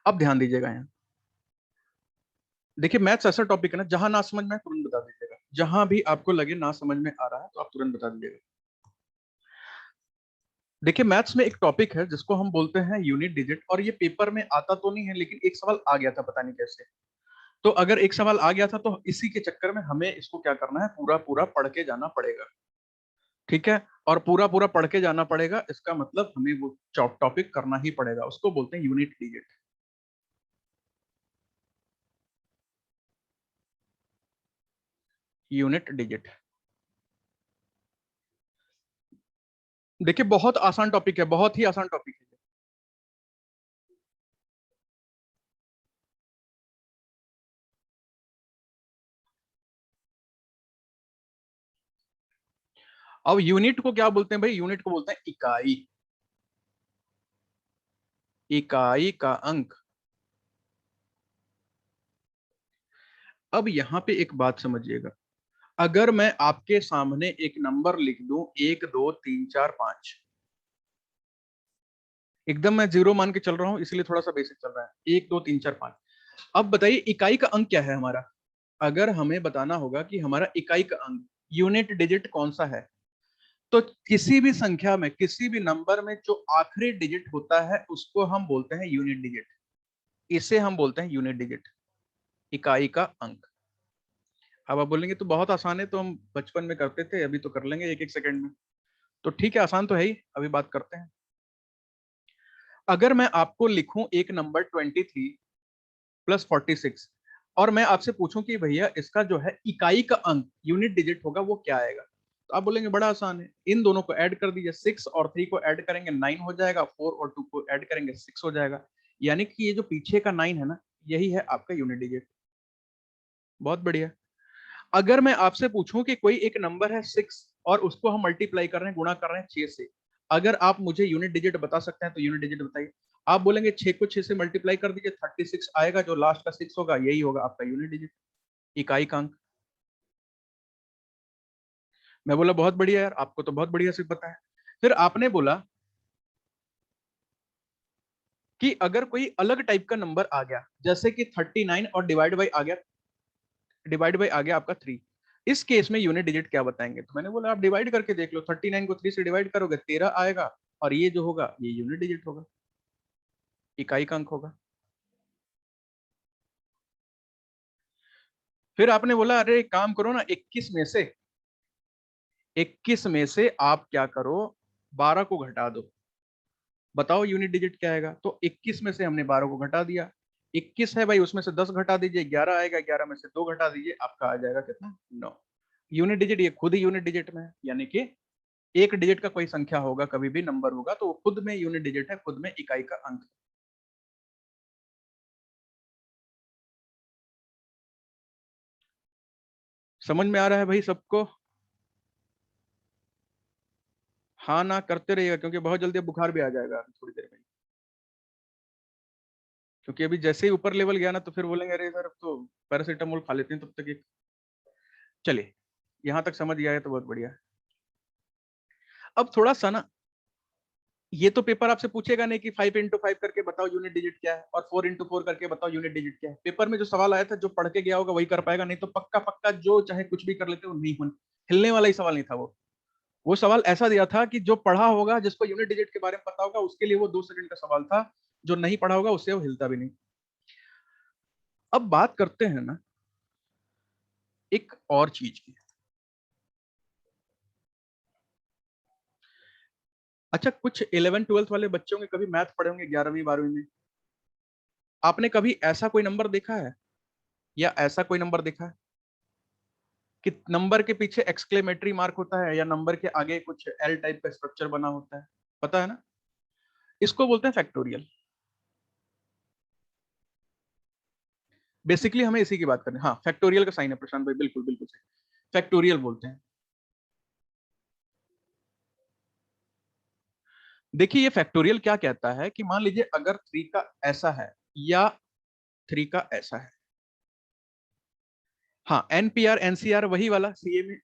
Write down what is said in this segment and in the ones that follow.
अब ध्यान दीजिएगा यहाँ, देखिए मैथ्स ऐसा टॉपिक है ना, जहां ना समझ में आए तुरंत बता दीजिएगा, जहां भी आपको लगे ना समझ में आ रहा है तो आप तुरंत बता दीजिएगा। देखिए मैथ्स में एक टॉपिक है जिसको हम बोलते हैं यूनिट डिजिट, और ये पेपर में आता तो नहीं है लेकिन एक सवाल आ गया था, पता नहीं कैसे। तो अगर एक सवाल आ गया था तो इसी के चक्कर में हमें इसको क्या करना है, पूरा पूरा पढ़ के जाना पड़ेगा, ठीक है। और पूरा पूरा पढ़ के जाना पड़ेगा, इसका मतलब हमें वो टॉपिक करना ही पड़ेगा, उसको बोलते हैं यूनिट डिजिट। यूनिट डिजिट देखिए बहुत आसान टॉपिक है, बहुत ही आसान टॉपिक है। अब यूनिट को क्या बोलते हैं भाई, यूनिट को बोलते हैं इकाई, इकाई का अंक। अब यहाँ पे एक बात समझिएगा, अगर मैं आपके सामने एक नंबर लिख दूं 1 2 3 4 5, एकदम मैं जीरो मान के चल रहा हूं इसलिए थोड़ा सा बेसिक चल रहा है, 1 2 3 4 5। अब बताइए इकाई का अंक क्या है हमारा, अगर हमें बताना होगा कि हमारा इकाई का अंक, यूनिट डिजिट कौन सा है, तो किसी भी संख्या में, किसी भी नंबर में जो आखिरी डिजिट होता है उसको हम बोलते हैं यूनिट डिजिट, इसे हम बोलते हैं यूनिट डिजिट, इकाई का अंक। अब आप बोलेंगे तो बहुत आसान है, तो हम बचपन में करते थे, अभी तो कर लेंगे एक एक सेकंड में। तो ठीक है, आसान तो है ही, अभी बात करते हैं। अगर मैं आपको लिखूं एक नंबर 23 + 46, और मैं आपसे पूछूं कि भैया इसका जो है इकाई का अंक, यूनिट डिजिट होगा, वो क्या आएगा, तो आप बोलेंगे बड़ा आसान है, इन दोनों को ऐड कर दीजिए, 6 और 3 को ऐड करेंगे 9 हो जाएगा, 4 और 2 को ऐड करेंगे 6 हो जाएगा। यानी कि ये जो पीछे का 9 है ना, यही है आपका यूनिट डिजिट। बहुत बढ़िया। अगर मैं आपसे पूछूं कि कोई एक नंबर है 6 और उसको हम मल्टीप्लाई कर रहे हैं, गुणा कर रहे हैं 6 से, अगर आप मुझे यूनिट डिजिट बता सकते हैं तो यूनिट डिजिट बताइए। आप बोलेंगे 6 को 6 से मल्टीप्लाई कर दीजिए, 36 आएगा, जो लास्ट का 6 होगा यही होगा आपका यूनिट डिजिट, इकाई का अंक। मैं बोला बहुत बढ़िया यार, आपको तो बहुत बढ़िया से पता है। फिर आपने बोला कि अगर कोई अलग टाइप का नंबर आ गया, जैसे कि 39 और डिवाइड बाई आ गया, डिवाइड बाई आ गया आपका 3, इस केस में यूनिट डिजिट क्या बताएंगे, तो मैंने बोला आप डिवाइड करके देख लो, 39 को 3 से डिवाइड करोगे 13 आएगा, और ये जो होगा ये यूनिट डिजिट होगा, इकाई का अंक होगा। फिर आपने बोला अरे एक काम करो ना, 21 में से आप क्या करो, 12 को घटा दो, बताओ यूनिट डिजिट क्या आएगा। तो 21 में से हमने 12 को घटा दिया, 21 है भाई, उसमें से 10 घटा दीजिए, 11 आएगा, 11 में से 2 घटा दीजिए, आपका आ जाएगा कितना, 9। यूनिट डिजिट ये खुद ही यूनिट डिजिट में है, यानी कि एक डिजिट का कोई संख्या होगा, कभी भी नंबर होगा, तो वो खुद में यूनिट डिजिट है, खुद में इकाई का अंक। समझ में आ रहा है भाई सबको? हाँ ना करते रहिएगा, क्योंकि बहुत जल्दी अब बुखार भी आ जाएगा अभी थोड़ी देर में, क्योंकि अभी जैसे ही ऊपर लेवल गया ना तो फिर बोलेंगे अरे सर अब तो पैरासीटामोल खा लेते हैं तब तक एक। चलिए, यहां तक समझ गया है तो बहुत बढ़िया। अब थोड़ा सा ना, ये तो पेपर आपसे पूछेगा नहीं कि 5 × 5 करके बताओ यूनिट डिजिट क्या है, और 4 × 4 करके बताओ यूनिट डिजिट क्या है। पेपर में जो सवाल आया था, जो पढ़ के गया होगा वही कर पाएगा, नहीं तो पक्का पक्का जो चाहे कुछ भी कर लेते वो नहीं होने, हिलने वाला ही सवाल नहीं था वो सवाल ऐसा दिया था कि जो पढ़ा होगा, जिसको यूनिट डिजिट के बारे में पता होगा, उसके लिए वो 2 सेकंड का सवाल था, जो नहीं पढ़ा होगा उससे वो हिलता भी नहीं। अब बात करते हैं ना एक और चीज की। अच्छा, कुछ 11 12 वाले बच्चों के कभी मैथ पढ़े होंगे 11वीं 12वीं में, आपने कभी ऐसा कोई नंबर देखा है, या ऐसा कोई नंबर देखा है कि नंबर के पीछे एक्सक्लेमेटरी मार्क होता है, या नंबर के आगे कुछ एल टाइप का स्ट्रक्चर बना होता है, पता है ना, इसको बोलते हैं फैक्टोरियल। बेसिकली हमें इसी की बात करनी है, हाँ फैक्टोरियल का साइन है प्रशांत भाई, बिल्कुल बिल्कुल सही, फैक्टोरियल बोलते हैं। देखिए ये फैक्टोरियल क्या कहता है कि मान लीजिए अगर 3 का ऐसा है, या 3 का ऐसा है, हाँ एनपीआर एनसीआर वही वाला सीए में,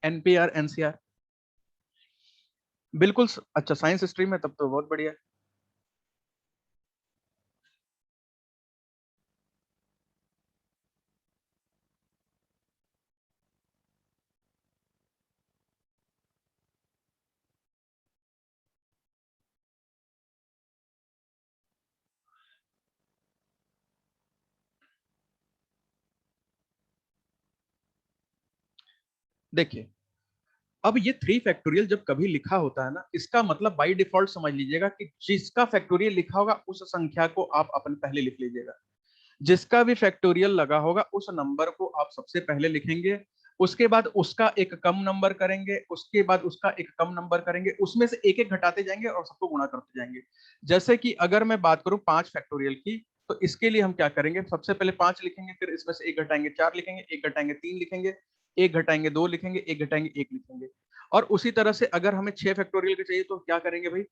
एनपीआर एनसीआर, बिल्कुल अच्छा साइंस स्ट्रीम में, तब तो बहुत बढ़िया। देखिए, अब ये 3 फैक्टोरियल जब कभी लिखा होता है ना, इसका मतलब बाय डिफॉल्ट समझ लीजिएगा कि जिसका फैक्टोरियल लिखा होगा उस संख्या को आप अपन पहले लिख लीजिएगा। जिसका भी फैक्टोरियल लगा होगा उस नंबर को आप सबसे पहले लिखेंगे, उसके बाद उसका एक कम नंबर करेंगे, उसके बाद उसका एक कम नंबर करेंगे, उसमें से एक एक घटाते जाएंगे और सबको गुणा करते जाएंगे। जैसे कि अगर मैं बात करूं 5 फैक्टोरियल की, तो इसके लिए हम क्या करेंगे, सबसे पहले 5 लिखेंगे, फिर इसमें से एक घटाएंगे 4 लिखेंगे, एक घटाएंगे 3 लिखेंगे, एक घटाएंगे 2 लिखेंगे, एक घटाएंगे 1 लिखेंगे। और उसी तरह से अगर हमें 6 फैक्टोरियल के चाहिए तो क्या करेंगे भाई,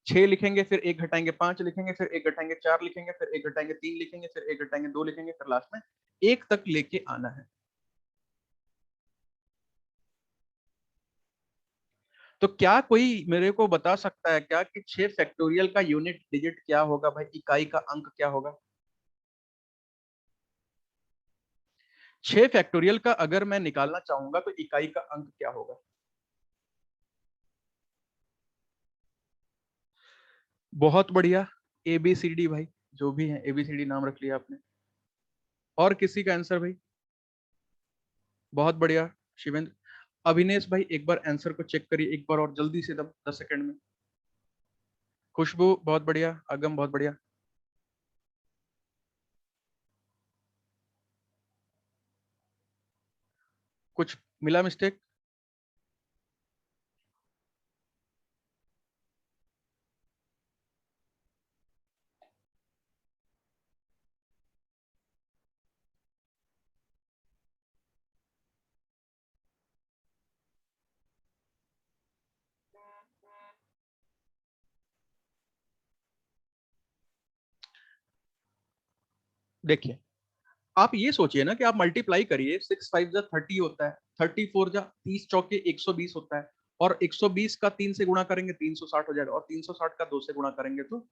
6 लिखेंगे, फिर एक घटाएंगे 5 लिखेंगे, फिर एक घटाएंगे 4 लिखेंगे, फिर एक घटाएंगे 3 लिखेंगे, फिर एक घटाएंगे 2 लिखेंगे, फिर लास्ट में 1 तक लेके आना है। तो क्या कोई मेरे को बता सकता है क्या कि 6 फैक्टोरियल का यूनिट डिजिट क्या होगा भाई, इकाई का अंक क्या होगा? 6 फैक्टोरियल का अगर मैं निकालना चाहूंगा तो इकाई का अंक क्या होगा? बहुत बढ़िया, एबीसीडी भाई, जो भी है एबीसीडी नाम रख लिया आपने। और किसी का आंसर भाई? बहुत बढ़िया शिवेंद्र। अभिनेश भाई एक बार आंसर को चेक करिए एक बार और जल्दी से, 10 सेकंड में। खुशबू बहुत बढ़िया, अगम बहुत बढ़िया। कुछ मिला मिस्टेक? देखिए, आप ये सोचिए ना कि आप मल्टीप्लाई करिए, 6 5 जा 30 होता है, 34 जा 30 चौके 120 होता है, और 120 का 3 से गुणा करेंगे 360 हो जाएगा, और 360 का 2 से गुणा करेंगे तो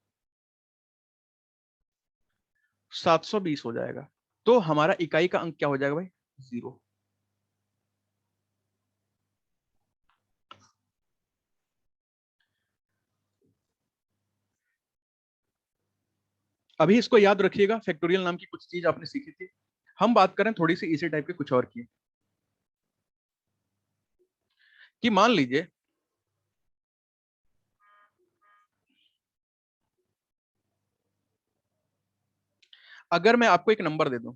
720 हो जाएगा। तो हमारा इकाई का अंक क्या हो जाएगा भाई? 0। अभी इसको याद रखिएगा, फैक्टोरियल नाम की कुछ चीज आपने सीखी थी। हम बात करें थोड़ी सी इसी टाइप के कुछ और की, कि मान लीजिए अगर मैं आपको एक नंबर दे दूं,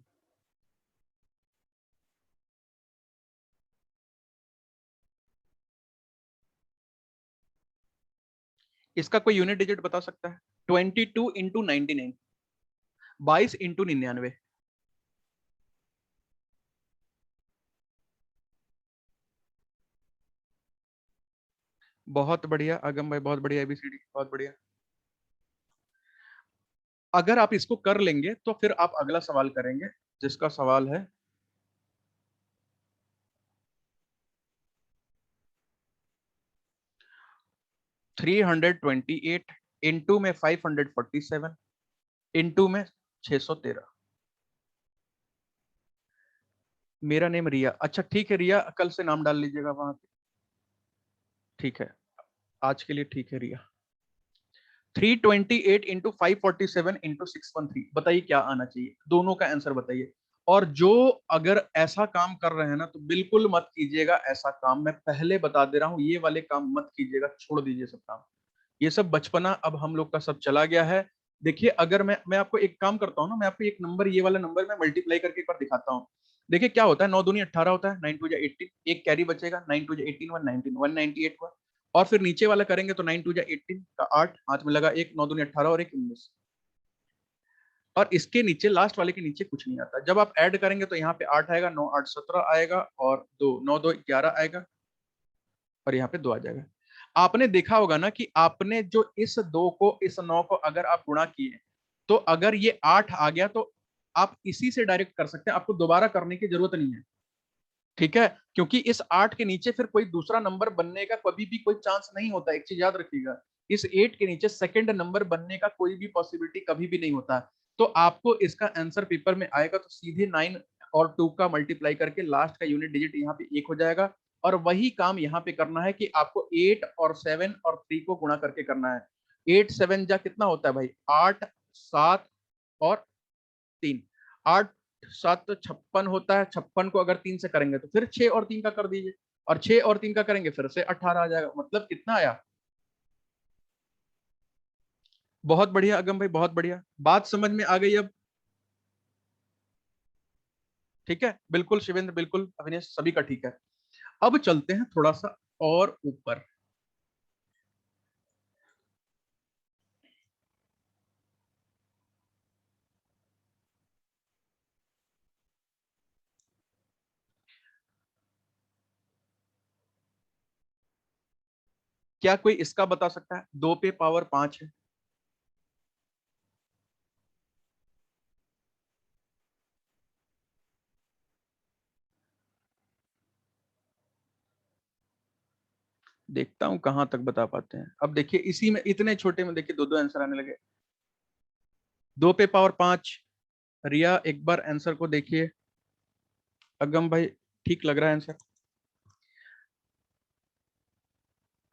इसका कोई यूनिट डिजिट बता सकता है? 22 × 99, 22 × 99। बहुत बढ़िया अगम भाई, बहुत बढ़िया, एबीसीडी बहुत बढ़िया। अगर आप इसको कर लेंगे तो फिर आप अगला सवाल करेंगे, जिसका सवाल है 328 इंटू में 547 इंटू में 613। मेरा नेम रिया। अच्छा ठीक है रिया, कल से नाम डाल लीजिएगा वहां पे। ठीक है, आज के लिए ठीक है रिया। 328 × 547 × 613, बताइए क्या आना चाहिए, दोनों का आंसर बताइए। और जो अगर ऐसा काम कर रहे हैं ना तो बिल्कुल मत कीजिएगा ऐसा काम, मैं पहले बता दे रहा हूं, ये वाले काम मत कीजिएगा, छोड़ दीजिए सब काम। ये सब बचपना अब हम लोग का सब चला गया है। देखिए अगर मैं आपको एक काम करता हूँ ना, मैं आपको एक नंबर, ये वाला नंबर मैं मल्टीप्लाई करके एक बार दिखाता हूँ। देखिए क्या होता है, 9 दूनी 18 होता है, 9 2 जा 18, एक कैरी बचेगा, 9 2 जा 18 119 198 हुआ। और फिर नीचे वाला करेंगे तो 9 2 जा 18 का 8, हाथ में लगा एक, 9 दूनी 18 और एक 19। और इसके नीचे लास्ट वाले के नीचे कुछ नहीं आता, जब आप ऐड करेंगे तो यहाँ पे 8 आएगा, 9 8 17 आएगा, और 2 9 2 11 आएगा, और यहाँ पे 2 आ जाएगा। आपने देखा होगा ना कि आपने जो इस 2 को इस 9 को अगर आप गुणा किए, तो अगर ये 8 आ गया तो आप इसी से डायरेक्ट कर सकते हैं, आपको दोबारा करने की जरूरत नहीं है। ठीक है, क्योंकि इस 8 के नीचे फिर कोई दूसरा नंबर बनने का कभी भी कोई चांस नहीं होता, एक चीज याद रखिएगा। इस 8 के नीचे सेकंड नंबर बनने का कोई भी पॉसिबिलिटी कभी भी नहीं होता। तो आपको इसका आंसर पेपर में आएगा तो सीधे 9 और 2 का मल्टीप्लाई करके लास्ट का यूनिट डिजिट यहाँ पे 1 हो जाएगा। और वही काम यहाँ पे करना है कि आपको 8 और 7 और 3 को गुणा करके करना है। 8 7 जा कितना होता है भाई, 8 7 और 3, 8 7 तो 56 होता है, 56 को अगर 3 से करेंगे तो फिर 6 और 3 का कर दीजिए। और 6 और 3 का करेंगे फिर से 18 आ जाएगा। मतलब कितना आया? बहुत बढ़िया अगम भाई, बहुत बढ़िया, बात समझ में आ गई अब। ठीक है, बिल्कुल शिवेंद्र, बिल्कुल अविनेश, सभी का ठीक है। अब चलते हैं थोड़ा सा और ऊपर। क्या कोई इसका बता सकता है? 2 पे पावर 5 है। देखता हूं कहां तक बता पाते हैं। अब देखिए इसी में, इतने छोटे में देखिए दो दो आंसर आने लगे। 2 पे पावर 5। रिया एक बार आंसर को देखिए। अगम भाई ठीक लग रहा है आंसर।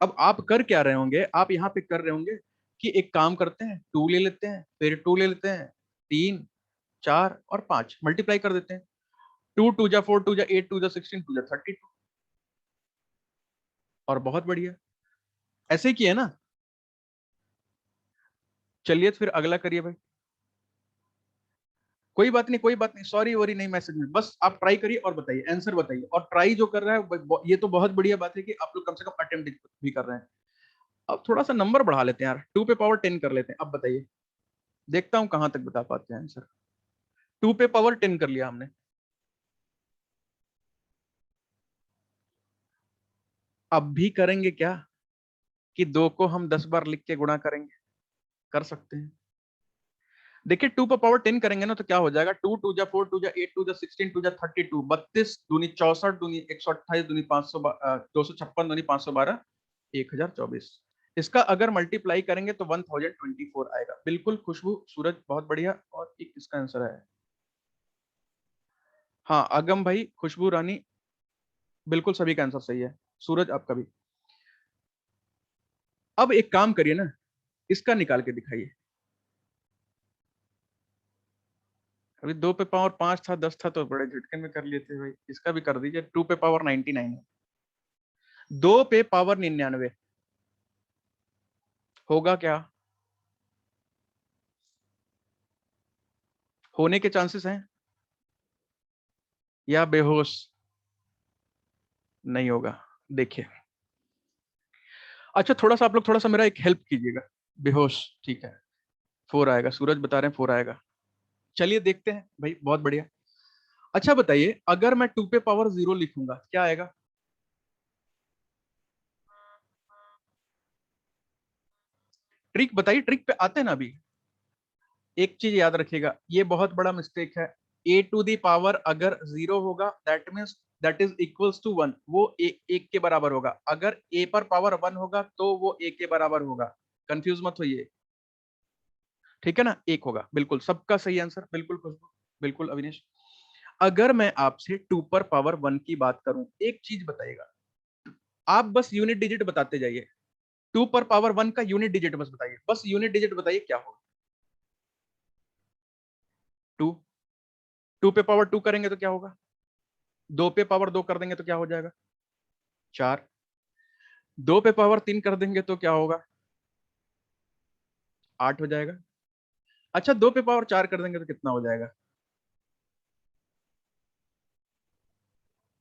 अब आप कर क्या रहे होंगे? आप यहाँ पे कर रहे होंगे कि एक काम करते हैं, 2 ले लेते हैं, फिर 2 ले लेते हैं, 3, 4 और 5 मल्टीप्लाई कर देते हैं। 2 2 जा 4, 2 जा 8, 2 जा 16, 2 जा 32। और बहुत बढ़िया, ऐसे ही किया ना। चलिए फिर अगला करिए भाई। कोई बात नहीं, कोई बात नहीं, सॉरी वॉरी नहीं मैसेज में, बस आप ट्राई करिए और बताइए, आंसर बताइए। और ट्राई जो कर रहा है ये तो बहुत बढ़िया बात है कि आप लोग कम से कम अटेम्प्ट भी कर रहे हैं। अब थोड़ा सा नंबर बढ़ा लेते हैं यार, 2 पे पावर 10 कर लेते हैं। अब बताइए, देखता हूं कहां तक बता पाते हैं आंसर। 2 पे पावर 10 कर लिया हमने। अब भी करेंगे क्या कि 2 को हम 10 बार लिख के गुणा करेंगे? कर सकते हैं। देखिए 2 पे पावर 10 करेंगे ना तो क्या हो जाएगा? 2 2 जा 4, 2 जा 8, 2 जा 16, 2 जा 32, 32 दूनी 64, दूनी 128, दूनी 500, 256, दूनी 512, 1024। इसका अगर मल्टीप्लाई करेंगे तो 1024 आएगा। बिल्कुल खुशबू, सूरज बहुत बढ़िया। और एक इसका आंसर है। हाँ अगम भाई, खुशबू रानी, बिल्कुल सभी का आंसर सही है। सूरज आपका भी। अब एक काम करिए ना, इसका निकाल के दिखाइए। अभी 2 पे पावर 5 था, 10 था तो बड़े झटके में कर लिए थे भाई। इसका भी कर दीजिए। 2 पे पावर 99 है। 2 पे पावर 99 होगा क्या? होने के चांसेस हैं या बेहोश? नहीं होगा। देखिए, अच्छा थोड़ा सा आप लोग थोड़ा सा मेरा एक हेल्प कीजिएगा। बेहोश, ठीक है। 4 आएगा, सूरज बता रहे हैं 4 आएगा। चलिए देखते हैं भाई, बहुत बढ़िया। अच्छा बताइए, अगर मैं 2 पे पावर 0 लिखूंगा क्या आएगा? ट्रिक बताइए, ट्रिक पे आते हैं ना अभी। एक चीज याद रखिएगा, ये बहुत बड़ा मिस्टेक है। ए टू दी पावर अगर 0 होगा that means that is equals to 1, वो एक के बराबर होगा। अगर ए पर पावर 1 होगा तो वो एक के बराबर होगा। कंफ्यूज मत होइए, ठीक है ना? एक होगा, बिल्कुल सबका सही आंसर, बिल्कुल खुशबू, बिल्कुल अविनेश। अगर मैं आपसे 2 पर पावर 1 की बात करूं, एक चीज बताइएगा, आप बस यूनिट डिजिट बताते जाइए। 2 पर पावर 1 का यूनिट डिजिट बस बताइए, बस यूनिट डिजिट बताइए क्या होगा। 2। 2 पे पावर 2 करेंगे तो क्या होगा? 2 पे पावर 2 कर देंगे तो क्या हो जाएगा? 4। 2 पे पावर 3 कर देंगे तो क्या होगा? 8 हो जाएगा। अच्छा 2 पे पावर 4 कर देंगे तो कितना हो जाएगा?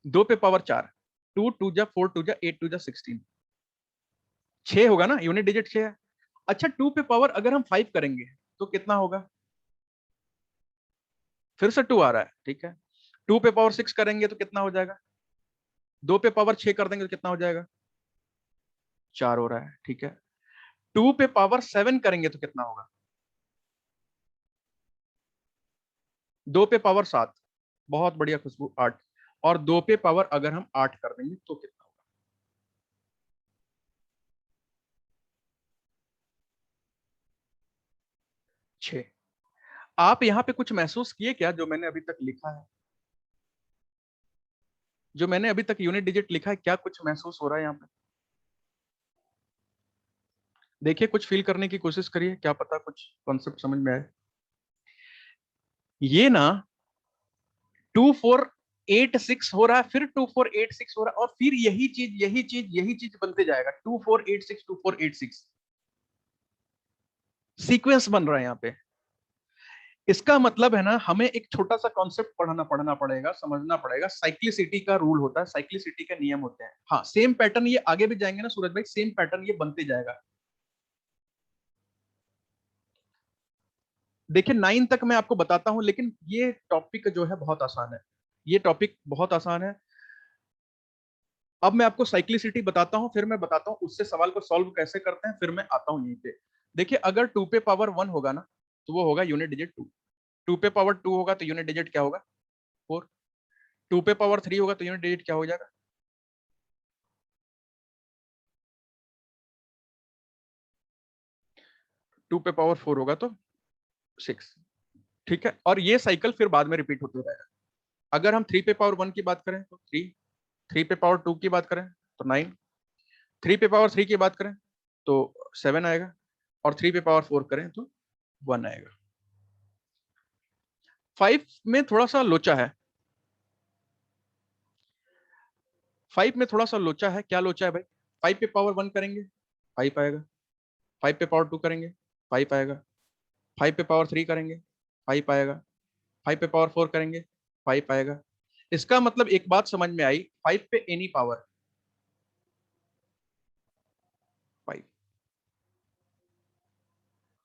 2 पे पावर 4, 2 2 जा 4, 2 जा 8, 2 जा 16, 6 होगा ना, यूनिट डिजिट 6 है। अच्छा 2 पे पावर अगर हम 5 करेंगे तो कितना होगा? फिर से 2 आ रहा है, ठीक है। 2 पे पावर 6 करेंगे तो कितना हो जाएगा? 2 पे पावर 6 कर देंगे तो कितना हो जाएगा? 4 हो रहा है, ठीक है। 2 पे पावर 7 करेंगे तो कितना होगा? 2 पे पावर 7, बहुत बढ़िया खुशबू, 8। और 2 पे पावर अगर हम 8 कर देंगे तो कितना होगा? 6। आप यहाँ पे कुछ महसूस किए क्या जो मैंने अभी तक लिखा है? जो मैंने अभी तक यूनिट डिजिट लिखा है, क्या कुछ महसूस हो रहा है यहाँ पे? देखिए कुछ फील करने की कोशिश करिए, क्या पता कुछ कॉन्सेप्ट समझ में आए। ये ना 2 4 8 6 हो रहा है, फिर 2486 हो रहा है, और फिर यही चीज बनते जाएगा 2486 सीक्वेंस बन रहा है यहाँ पे। इसका मतलब है ना, हमें एक छोटा सा कॉन्सेप्ट पढ़ना पड़ेगा, समझना पड़ेगा। साइक्लिसिटी का रूल होता है, साइक्लिसिटी के नियम होते हैं। हाँ, सेम पैटर्न ये आगे भी जाएंगे ना सूरज भाई, सेम पैटर्न ये बनते जाएगा। देखिए 9 तक मैं आपको बताता हूं, लेकिन ये टॉपिक जो है बहुत आसान है, ये टॉपिक बहुत आसान है। अब मैं आपको साइक्लिसिटी बताता हूं, फिर मैं बताता हूं उससे सवाल को सॉल्व कैसे करते हैं, फिर मैं आता हूं यहीं पे। देखिए अगर 2 पे पावर 1 होगा ना, तो वो होगा यूनिट डिजिट 2। 2 पे पावर 2 होगा तो यूनिट डिजिट क्या होगा? 4। 2 पे पावर 3 होगा तो यूनिट डिजिट क्या हो जाएगा? 2 पे पावर 4 होगा तो 6। ठीक है, और ये साइकिल फिर बाद में रिपीट होते रहेगा। अगर हम 3 पे पावर 1 की बात करें तो 3, 3 पे पावर 2 की बात करें तो 9, 3 पे पावर 3 की बात करें तो 7 आएगा, और 3 पे पावर 4 करें तो 1 आएगा। 5 में थोड़ा सा लोचा है, 5 में थोड़ा सा लोचा है। क्या लोचा है भाई? 5 पे पावर 1 करेंगे 5 आएगा, 5 पे पावर 2 करेंगे 5 आएगा, 5 पे पावर 3 करेंगे 5 आएगा, 5 पे पावर 4 करेंगे 5 आएगा। इसका मतलब एक बात समझ में आई, 5 पे एनी पावर 5,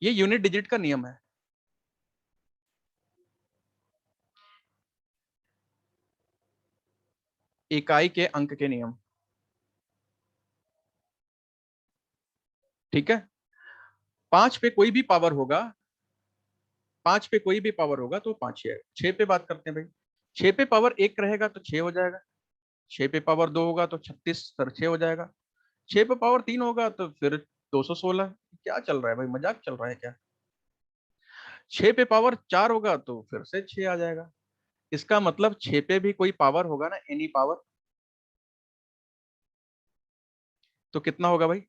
ये यूनिट डिजिट का नियम है। इकाई के अंक के नियम। ठीक है, 5 पे कोई भी पावर होगा, 5 पे कोई भी पावर होगा तो 5 ही आएगा। 6 पे बात करते हैं भाई, 6 पे पावर 1 रहेगा तो 6 हो जाएगा, 6 पे पावर 2 होगा तो 36 सर 6 हो जाएगा, 6 पे पावर 3 होगा तो फिर 216। क्या चल रहा है भाई, मजाक चल रहा है क्या? 6 पे पावर 4 होगा तो फिर से 6 आ जाएगा। इसका मतलब 6 पे भी कोई पावर होगा ना, एनी पावर, तो कितना होगा भाई?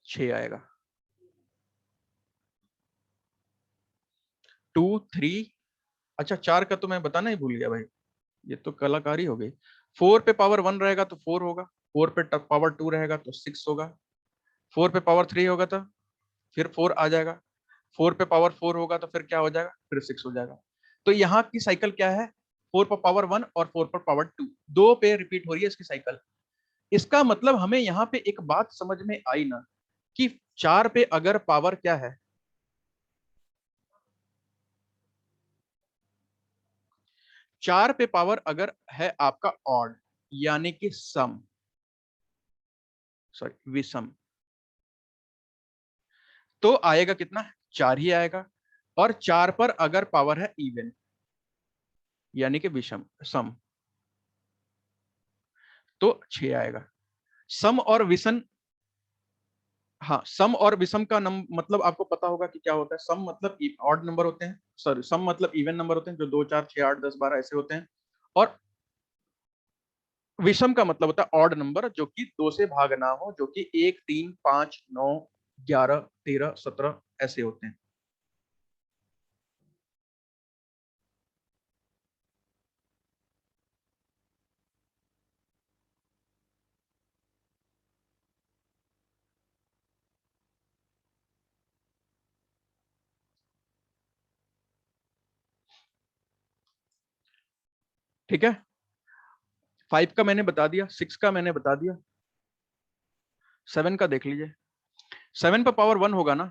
6 आएगा। 2 3, अच्छा 4 का तो मैं बताना ही भूल गया भाई, ये तो कलाकारी हो गई। 4 पे पावर 1 रहेगा तो 4 होगा, 4 पे पावर 2 रहेगा तो 6 होगा, 4 पे पावर 3 होगा तो फिर 4 आ जाएगा, 4 पे पावर 4 होगा तो फिर क्या हो जाएगा? फिर 6 हो जाएगा। तो यहाँ की साइकिल क्या है? 4 पर पावर 1 और 4 पर पावर 2, दो पे रिपीट हो रही है इसकी साइकिल। इसका मतलब हमें यहाँ पे एक बात समझ में आई ना, कि 4 पे अगर पावर क्या है, 4 पे पावर अगर है आपका ऑड, यानी कि सम, सॉरी विषम, तो आएगा कितना? 4 ही आएगा। और 4 पर अगर पावर है इवन, यानी कि विषम, सम, तो 6 आएगा। सम और विषम, हाँ सम और विषम का मतलब आपको पता होगा कि क्या होता है। सम मतलब ऑड नंबर होते हैं, सॉरी सम मतलब इवन नंबर होते हैं, जो 2 4 6 8 10 12 ऐसे होते हैं। और विषम का मतलब होता है ऑड नंबर, जो कि 2 से भाग ना हो, जो कि 1 3 5 9 11 13 17 ऐसे होते हैं। ठीक है, 5 का मैंने बता दिया, 6 का मैंने बता दिया, 7 का देख लीजिए। 7 पर पावर 1 होगा ना,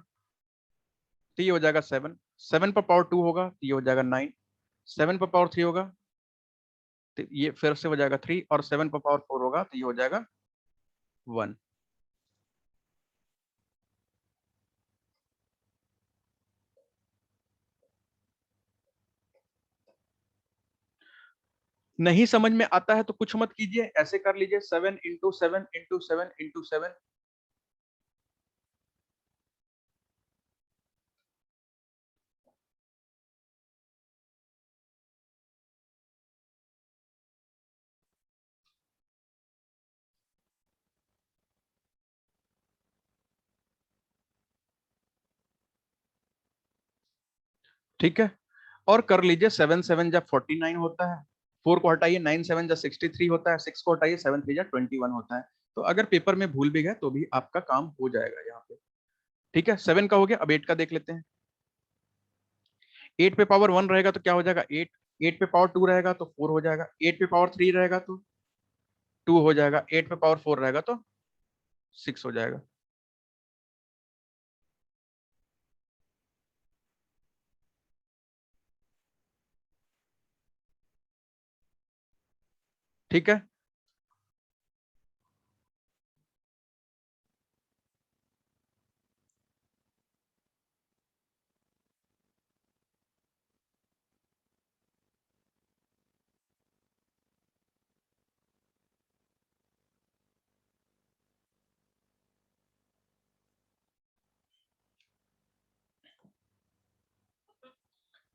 तो ये हो जाएगा 7, 7 पर पावर 2 होगा तो ये हो जाएगा 9, 7 पर पावर 3 होगा तो ये फिर से हो जाएगा 3, और 7 पर पावर 4 होगा तो ये हो जाएगा 1। नहीं समझ में आता है तो कुछ मत कीजिए, ऐसे कर लीजिए 7 इंटू 7 इंटू 7 इंटू 7। ठीक है, और कर लीजिए 7 7 जब 49 होता है, 4 को हटाइए 9 7 जब 63 होता है, 6 को हटाइए 7 3 जब 21 होता है। तो अगर पेपर में भूल भी गए तो भी आपका काम हो जाएगा यहाँ पे। ठीक है, 7 का हो गया। अब 8 का देख लेते हैं। 8 पे पावर 1 रहेगा तो क्या हो जाएगा 8, 8 पे पावर 2 रहेगा तो 4 हो जाएगा, 8 पे पावर 3 रहेगा तो 2 हो जाएगा, 8 पे पावर 4 रहेगा तो 6 हो जाएगा। ठीक है,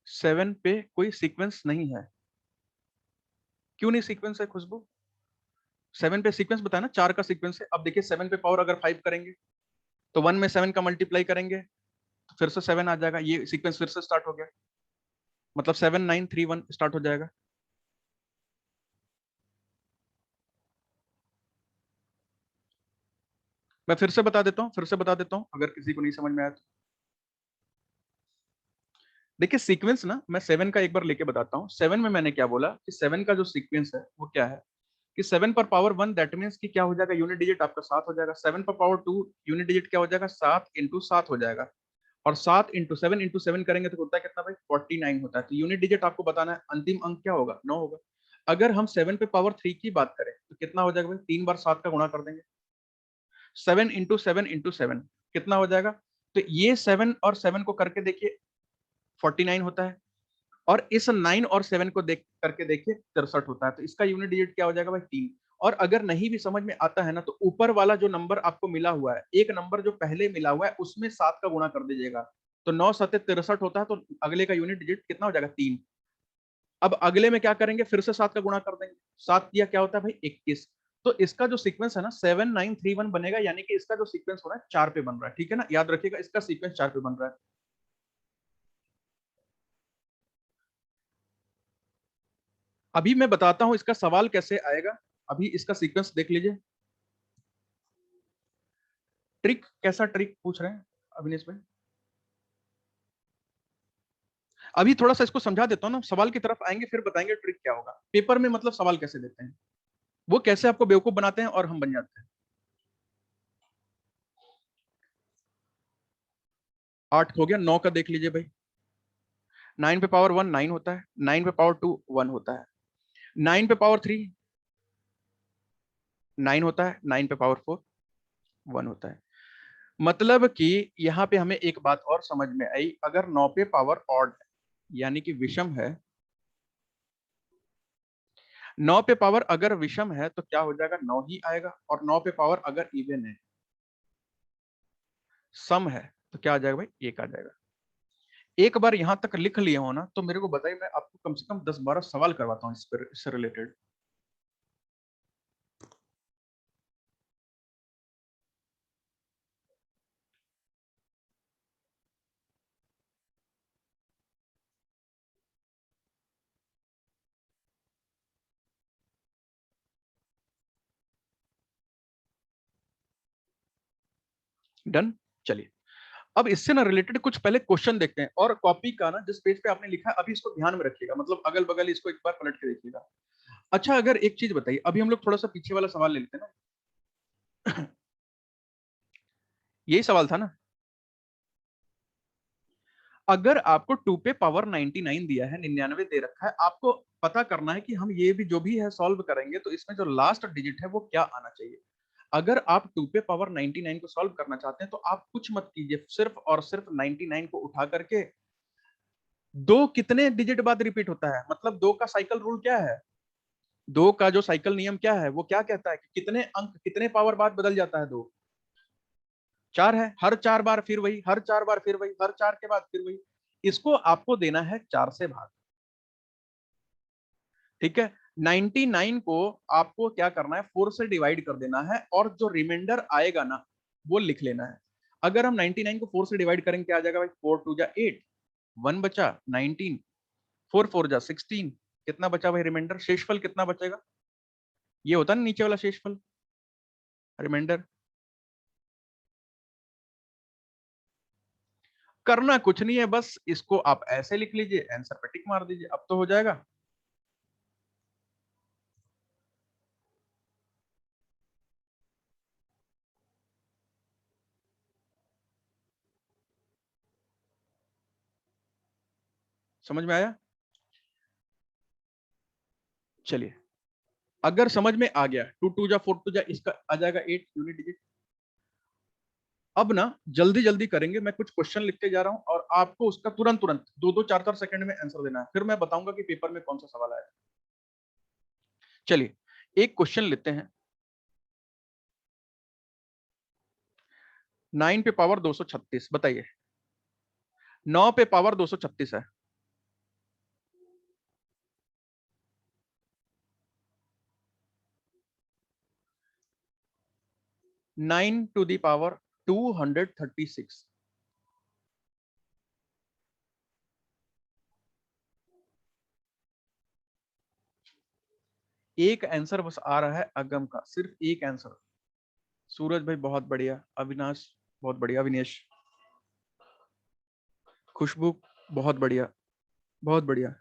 7 पे कोई सीक्वेंस नहीं है। क्यों नहीं सीक्वेंस है खुशबू? 7 पे सीक्वेंस बताया ना, 4 का सीक्वेंस है। अब देखिए 7 पे पावर अगर 5 करेंगे तो 1 में 7 का मल्टीप्लाई करेंगे तो फिर से 7 आ जाएगा, ये सीक्वेंस फिर से स्टार्ट हो गया, मतलब 7 9 3 1 स्टार्ट हो जाएगा। मैं फिर से बता देता हूँ, फिर से बता देता हूँ अगर किसी को नहीं समझ में आया तो। देखिए सीक्वेंस ना, मैं 7 का एक बार लेके बताता हूँ। 7 में मैंने क्या बोला कि 7 का जो सीक्वेंस है वो क्या है कि 7 पर पावर 1 दैट मीन्स कि क्या हो जाएगा, यूनिट डिजिट आपका 7 हो जाएगा। 7 पर पावर 2 यूनिट डिजिट क्या हो जाएगा, 7 इंटू 7 हो जाएगा। और 7 इंटू 7 करेंगे तो होता है कितना भाई, 49 होता है। तो यूनिट डिजिट आपको बताना है, अंतिम अंक क्या होगा, 9 होगा। अगर हम 7 पे पावर 3 की बात करें तो कितना हो जाएगा भाई, 3 बार 7 का गुणा कर देंगे, 7 इंटू 7 कितना हो जाएगा। तो ये 7 और 7 को करके देखिए 49 होता है, और इस 9 और 7 को देख करके देखिए 63 होता है। तो इसका यूनिट डिजिट क्या हो जाएगा भाई, 3। और अगर नहीं भी समझ में आता है ना तो ऊपर वाला जो नंबर आपको मिला हुआ है, एक नंबर जो पहले मिला हुआ है उसमें 7 का गुणा कर दीजिएगा। तो 9 7 63 होता है, तो अगले का यूनिट डिजिट कितना हो जाएगा, 3। अब अगले में क्या करेंगे, फिर से 7 का गुणा कर देंगे। 7 किया क्या होता है भाई, 21। तो इसका जो सीक्वेंस है ना 7931 बनेगा, यानी कि इसका जो सीक्वेंस हो रहा है 4 पे बन रहा है। ठीक है ना, याद रखिएगा इसका सीक्वेंस 4 पे बन रहा है। अभी मैं बताता हूं इसका सवाल कैसे आएगा। अभी इसका सीक्वेंस देख लीजिए। ट्रिक, कैसा ट्रिक पूछ रहे हैं अविनेश भाई? अभी थोड़ा सा इसको समझा देता हूँ ना, सवाल की तरफ आएंगे फिर बताएंगे ट्रिक क्या होगा। पेपर में मतलब सवाल कैसे देते हैं, वो कैसे आपको बेवकूफ बनाते हैं और हम बन जाते हैं। 8 हो गया, 9 का देख लीजिए भाई। 9 पे पावर 1 9 होता है, 9 पे पावर 2 1 होता है, 9 पे पावर 3 9 होता है, 9 पे पावर 4 1 होता है। मतलब कि यहाँ पे हमें एक बात और समझ में आई, अगर 9 पे पावर ऑड है यानी कि विषम है, 9 पे पावर अगर विषम है तो क्या हो जाएगा, 9 ही आएगा। और 9 पे पावर अगर इवन है, सम है, तो क्या आ जाएगा भाई, 1 आ जाएगा। एक बार यहां तक लिख लिए हो ना तो मेरे को बताइए, मैं आपको कम से कम 10 12 सवाल करवाता हूँ इस पर, इससे रिलेटेड। डन। चलिए, अब इससे ना रिलेटेड कुछ पहले क्वेश्चन देखते हैं। और कॉपी का ना जिस पेज पे आपने लिखा है अभी इसको ध्यान में रखिएगा, मतलब अगल बगल इसको एक बार पलट के देखिएगा। अच्छा, अगर एक चीज बताइए, अभी हम लोग थोड़ा सा पीछे वाला सवाल ले लेते हैं ना। यही सवाल था ना। अगर आपको 2 पे पावर 99 दिया है, 99 दे रखा है, आपको पता करना है कि हम ये भी जो भी है सॉल्व करेंगे तो इसमें जो लास्ट डिजिट है वो क्या आना चाहिए। अगर आप 2 पे पावर 99 को सॉल्व करना चाहते हैं तो आप कुछ मत कीजिए, सिर्फ और सिर्फ 99 को उठा करके दो कितने डिजिट बाद रिपीट होता है, मतलब दो का साइकिल रूल क्या है, दो का जो साइकिल नियम क्या है वो क्या कहता है कि कितने अंक कितने पावर बाद बदल जाता है, दो 4 है, हर 4 बार फिर वही, हर 4 बार फिर वही, हर 4 के बाद फिर वही। इसको आपको देना है 4 से भाग। ठीक है, 99 को आपको क्या करना है, 4 से डिवाइड कर देना है, और जो रिमाइंडर आएगा ना वो लिख लेना है। अगर हम 99 को 4 से डिवाइड करेंगे क्या आ जाएगा भाई, 4 2 जा 8, 1 बचा 19, 4 4 जा 16, कितना बचा भाई रिमाइंडर? शेषफल कितना बचेगा? ये होता ना नीचे वाला शेषफल, रिमाइंडर। करना कुछ नहीं है, बस इसको आप ऐसे लिख लीजिए, आंसर पे टिक मार दीजिए, अब तो हो जाएगा। समझ में आया? चलिए, अगर समझ में आ गया, 2 2 जा 4 2 जा, इसका आ जाएगा 8 यूनिट डिजिट। अब ना जल्दी जल्दी करेंगे, मैं कुछ क्वेश्चन लिखते जा रहा हूं और आपको उसका तुरंत तुरंत 2 2 4 4 सेकंड में आंसर देना है, फिर मैं बताऊंगा कि पेपर में कौन सा सवाल आया। चलिए, एक क्वेश्चन लेते हैं। 9 पे पावर 236, बताइए 9 पे पावर 236 है। 9 टू दी पावर 236। एक आंसर बस आ रहा है अगम का, सिर्फ एक आंसर। सूरज भाई बहुत बढ़िया, अविनाश बहुत बढ़िया, अविनेश, खुशबू बहुत बढ़िया, बहुत बढ़िया।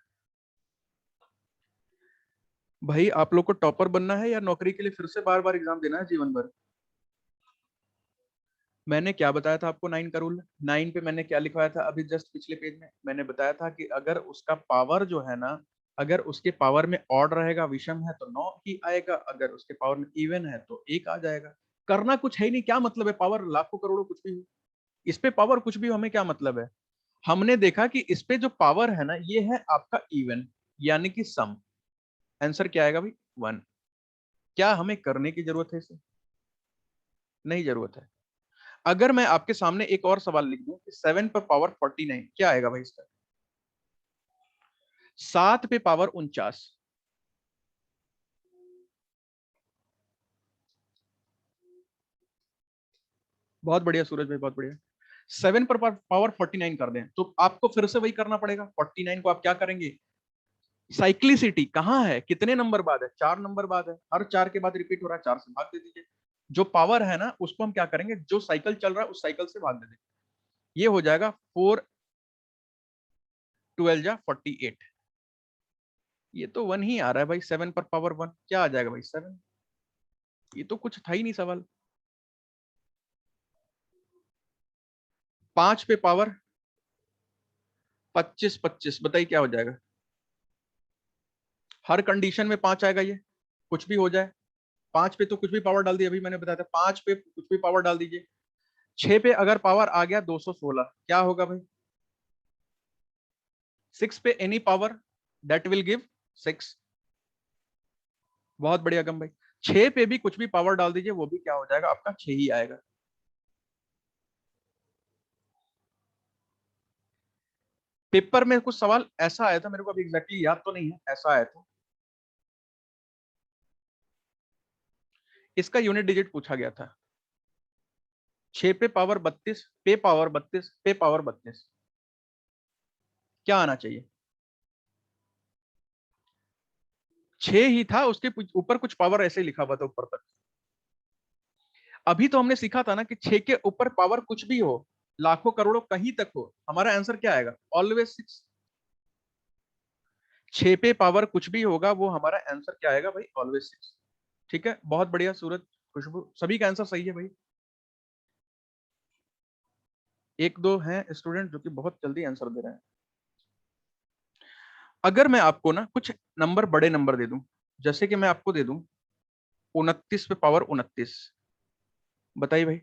भाई आप लोग को टॉपर बनना है या नौकरी के लिए फिर से बार बार एग्जाम देना है जीवन भर? मैंने क्या बताया था आपको 9 का रूल? 9 पे मैंने क्या लिखवाया था अभी जस्ट पिछले पेज में? मैंने बताया था कि अगर उसका पावर जो है ना, अगर उसके पावर में ऑड रहेगा, विषम है तो 9 ही आएगा, अगर उसके पावर में इवन है तो 1 आ जाएगा। करना कुछ है ही नहीं, क्या मतलब है पावर लाखों करोड़ों कुछ भी हो, इस पे पावर कुछ भी हो, हमें क्या मतलब है? हमने देखा कि इस पे जो पावर है ना, ये है आपका इवन, यानी कि सम। आंसर क्या आएगा भाई? 1। क्या हमें करने की जरूरत है इसे? नहीं जरूरत है। अगर मैं आपके सामने एक और सवाल लिख दूं कि 7 पर पावर 49, क्या आएगा भाई इसका? 7 पे पावर 49। बहुत बढ़िया सूरज भाई, बहुत बढ़िया। 7 पर पावर 49 कर दें तो आपको फिर से वही करना पड़ेगा। 49 को आप क्या करेंगे? साइक्लिसिटी कहाँ है, कितने नंबर बाद है? 4 नंबर बाद है, हर 4 के बाद रिपीट हो रहा है, 4 से भाग दे दीजिए। जो पावर है ना, उसको हम क्या करेंगे, जो साइकिल चल रहा है उस साइकिल से भाग दे देंगे। ये हो जाएगा 4 12 जा 48। ये तो 1 ही आ रहा है भाई, 7 पर पावर 1 क्या आ जाएगा भाई? 7। ये तो कुछ था ही नहीं सवाल। 5 पे पावर 25 25, बताइए क्या हो जाएगा? हर कंडीशन में 5 आएगा, ये कुछ भी हो जाए। 5 पे तो कुछ भी पावर डाल दी, अभी मैंने बताया था 5 पे कुछ भी पावर डाल दीजिए। 6 पे अगर पावर आ गया 216, क्या होगा भाई? 6 पे any power that will give 6। बहुत बढ़िया गम भाई। 6 पे भी कुछ भी पावर डाल दीजिए, वो भी क्या हो जाएगा आपका? 6 ही आएगा। पेपर में कुछ सवाल ऐसा आया था, मेरे को अभी एग्जैक्टली याद तो नहीं है, ऐसा आया था। इसका यूनिट डिजिट पूछा गया था। 6 पे पावर 32, पे पावर 32, पे पावर 32, क्या आना चाहिए? 6 ही था, उसके ऊपर कुछ पावर ऐसे लिखा हुआ था ऊपर तक। अभी तो हमने सीखा था ना कि 6 के ऊपर पावर कुछ भी हो, लाखों करोड़ों कहीं तक हो, हमारा आंसर क्या आएगा? ऑलवेज 6। 6 पे पावर कुछ भी होगा, वो हमारा आंसर क्या आएगा भाई? ऑलवेज 6। ठीक है, बहुत बढ़िया सूरज, खुशबू, सभी का आंसर सही है भाई। एक दो हैं स्टूडेंट जो कि बहुत जल्दी आंसर दे रहे हैं। अगर मैं आपको ना कुछ नंबर, बड़े नंबर दे दूं, जैसे कि मैं आपको दे दूं 29 पे पावर 29, बताइए भाई।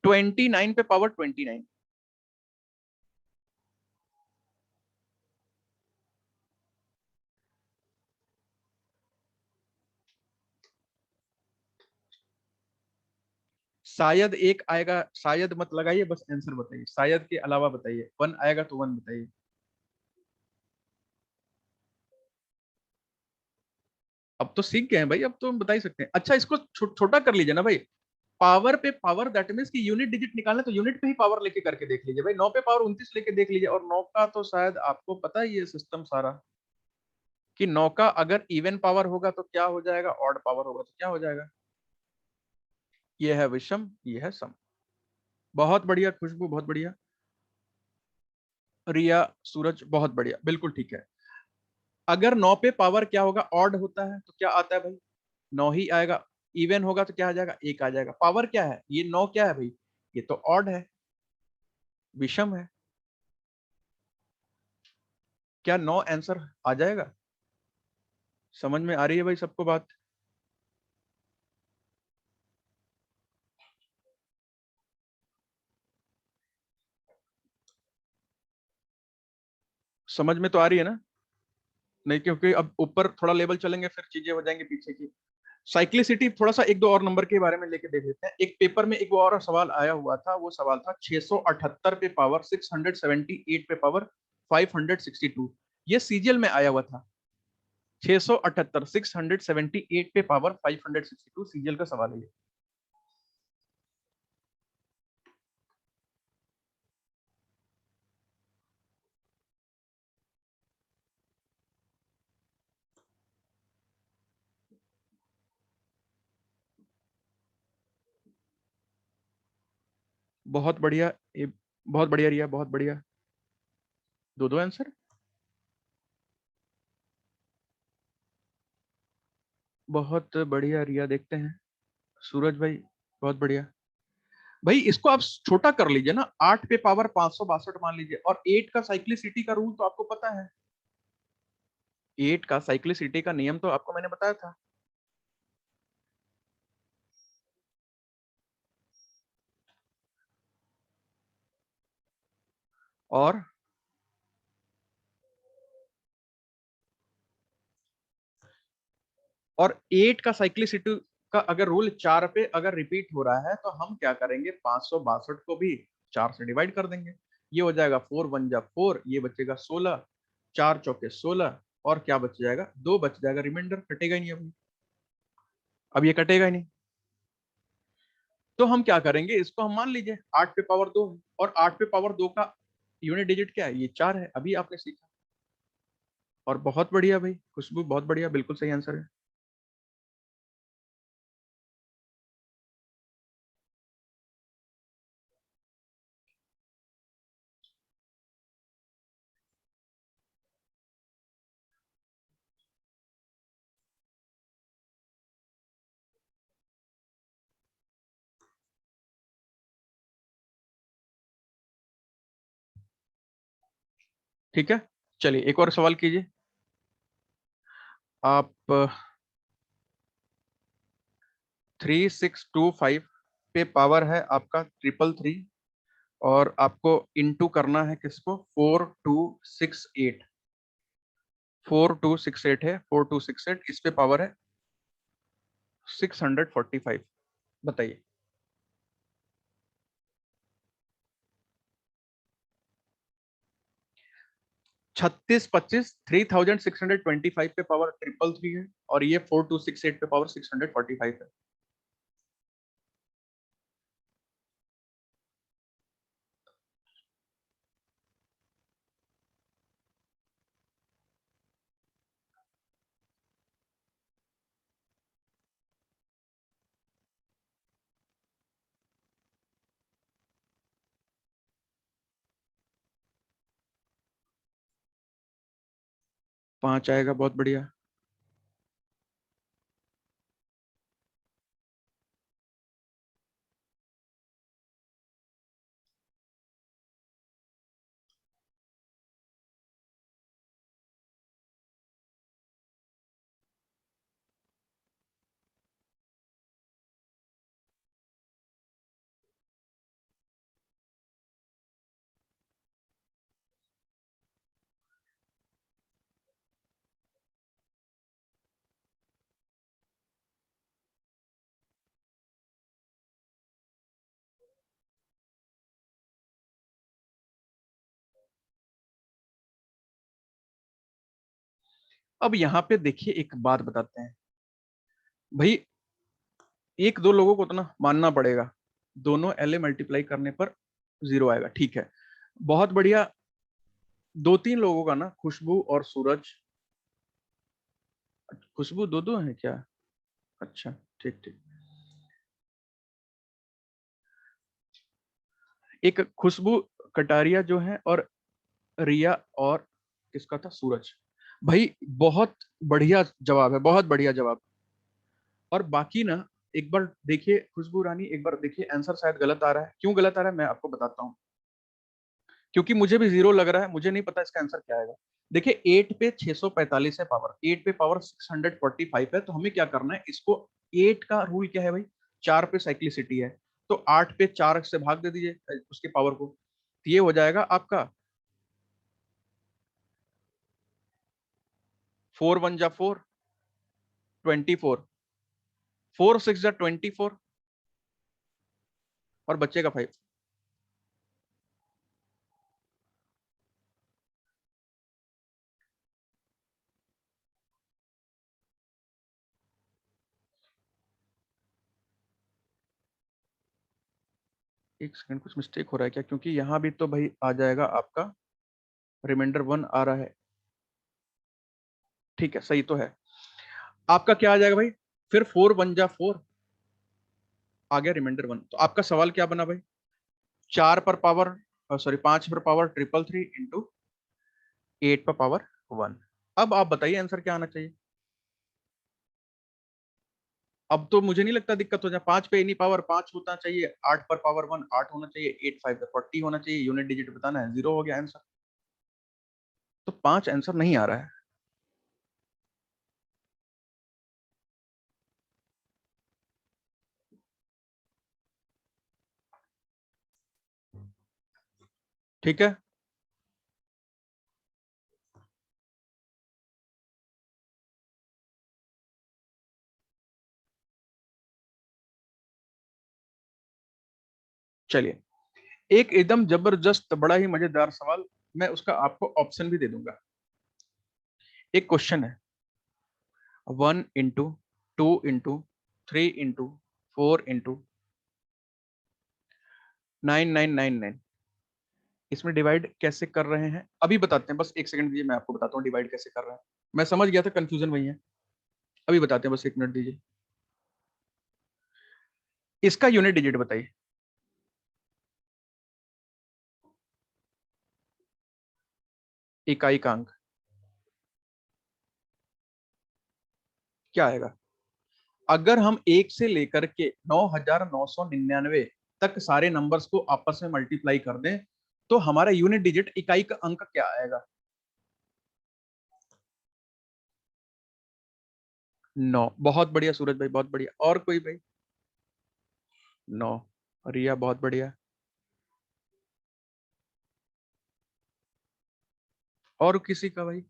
29 पे पावर 29, शायद एक आएगा, शायद मत लगाइए, बस आंसर बताइए, शायद के अलावा बताइए। 1 आएगा तो 1 बताइए। अब तो सीख गए हैं भाई, अब तो हम बता ही सकते हैं। अच्छा, इसको छोटा कर लीजिए ना भाई, पावर पे पावर, दैट मीन्स कि यूनिट डिजिट निकालना तो यूनिट पे ही पावर लेके करके देख लीजिए भाई। 9 पे पावर 29 लेके देख लीजिए, और 9 का तो शायद आपको पता ही है सिस्टम सारा, कि 9 का अगर इवन पावर होगा तो क्या हो जाएगा, ऑड पावर होगा तो क्या हो जाएगा। ये है विषम, ये है सम। बहुत बढ़िया खुशबू, बहुत बढ़िया। रिया, सूरज, बहुत बढ़िया, बिल्कुल ठीक है। अगर 9 पे पावर क्या होगा, ऑड होता है तो क्या आता है भाई, 9 ही आएगा। इवन होगा तो क्या आ जाएगा, 1 आ जाएगा। पावर क्या है, ये 9 क्या है भाई, ये तो ऑड है, विषम है। क्या 9 आंसर आ जाएगा? समझ में आ रही है भाई सबको बात? समझ में तो आ रही है ना? नहीं, क्योंकि अब ऊपर थोड़ा लेवल चलेंगे फिर चीजें हो जाएंगी पीछे की। साइक्लिसिटी थोड़ा सा एक दो और नंबर के बारे में लेके देख लेते हैं। एक पेपर में एक वो और सवाल आया हुआ था, वो सवाल था 678 पे पावर 678 पे पावर 562। ये सीजीएल में आया हुआ था। 678 678 पे पावर 562 सीजीएल का सवाल है ये। बहुत बढ़िया, ये बहुत बढ़िया रिया, बहुत बढ़िया। दो दो आंसर, बहुत बढ़िया रिया। देखते हैं सूरज भाई, बहुत बढ़िया। भाई इसको आप छोटा कर लीजिए ना, 8 पे पावर 562 मान लीजिए। और 8 का साइक्लिसिटी का रूल तो आपको पता है, 8 का साइक्लिसिटी का नियम तो आपको मैंने बताया था। और 8 का साइक्लिसिटी का अगर रूल 4 पे अगर रिपीट हो रहा है, तो हम क्या करेंगे, 562 को भी 4 से डिवाइड कर देंगे। ये हो जाएगा 4 वन जा 4, ये बचेगा 16, 4 चौके 16, और क्या बच जाएगा, 2 बच जाएगा, रिमाइंडर कटेगा ही नहीं। अब ये कटेगा ही नहीं। तो हम क्या करेंगे, इसको हम मान लीजिए 8 पे पावर 2 है, और 8 पे पावर 2 का यूनिट डिजिट क्या है, ये 4 है, अभी आपने सीखा। और बहुत बढ़िया भाई खुशबू, बहुत बढ़िया, बिल्कुल सही आंसर है। ठीक है, चलिए एक और सवाल कीजिए आप। 3625 पे पावर है आपका 333, और आपको इंटू करना है किसको, 4268। 4268 है, 4268, इस पे पावर है 645। बताइए। 3625 3625 पे पावर 333 है, और ये 4268 पे पावर 645 है। 5 आएगा, बहुत बढ़िया। अब यहाँ पे देखिए एक बात बताते हैं भाई, एक दो लोगों को तो ना मानना पड़ेगा, दोनों LA मल्टीप्लाई करने पर 0 आएगा। ठीक है, बहुत बढ़िया। दो तीन लोगों का ना, खुशबू और सूरज। खुशबू दो दो है क्या? अच्छा, ठीक ठीक। एक खुशबू कटारिया जो है, और रिया, और किसका था? सूरज। भाई बहुत बढ़िया जवाब है, बहुत बढ़िया जवाब। और बाकी ना, एक बार देखिए खुशबू रानी, एक बार देखिए आंसर शायद गलत आ रहा है। क्यों गलत आ रहा है मैं आपको बताता हूँ। क्योंकि मुझे भी 0 लग रहा है, मुझे नहीं पता इसका आंसर क्या आएगा। देखिए 8 पे 645 है पावर, 8 पे पावर 645 है, तो हमें क्या करना है इसको। 8 का रूल क्या है भाई? 4 पे साइक्लिसिटी है, तो 8 पे 4 से भाग दे दीजिए उसके पावर को, तो ये हो जाएगा आपका 4 1 जा 4, 24, 4 6 जा 24, और बच्चे का 5। एक सेकंड, कुछ मिस्टेक हो रहा है क्या? क्योंकि यहाँ भी तो भाई आ जाएगा आपका रिमाइंडर 1 आ रहा है। ठीक है, सही तो है। आपका क्या आ जाएगा भाई? फिर 4 1 जा 4, आ गया रिमाइंडर 1। तो आपका सवाल क्या बना भाई? 4 पर पावर, सॉरी 5 पर पावर 333 इंटू 8 पर पावर 1। अब आप बताइए आंसर क्या आना चाहिए। अब तो मुझे नहीं लगता दिक्कत हो जाए। 5 पे एनी पावर 5 होना चाहिए, 8 पर पावर 1 8 होना चाहिए, 8 5 पे 40 होना चाहिए, यूनिट डिजिट बताना है, 0 हो गया आंसर। तो 5 आंसर नहीं आ रहा है। ठीक है, चलिए एक एकदम जबरदस्त बड़ा ही मजेदार सवाल, मैं उसका आपको ऑप्शन भी दे दूंगा। एक क्वेश्चन है, 1 into 2 into 3 into 4 into 9999, इसमें डिवाइड कैसे कर रहे हैं अभी बताते हैं। बस एक सेकंड दीजिए, मैं आपको बताता हूँ डिवाइड कैसे कर रहे हैं। मैं समझ गया था, कंफ्यूजन वही है। अभी बताते हैं, बस एक मिनट दीजिए। इसका यूनिट डिजिट बताइए। इकाई का अंक क्या आएगा? अगर हम 1 से लेकर के 9999 तक सारे नंबर्स को आपस में मल्टीप्लाई कर दें, तो हमारा यूनिट डिजिट, इकाई का अंक क्या आएगा? 9। बहुत बढ़िया सूरज भाई, बहुत बढ़िया। और कोई भाई? 9। रिया बहुत बढ़िया। और किसी का भाई?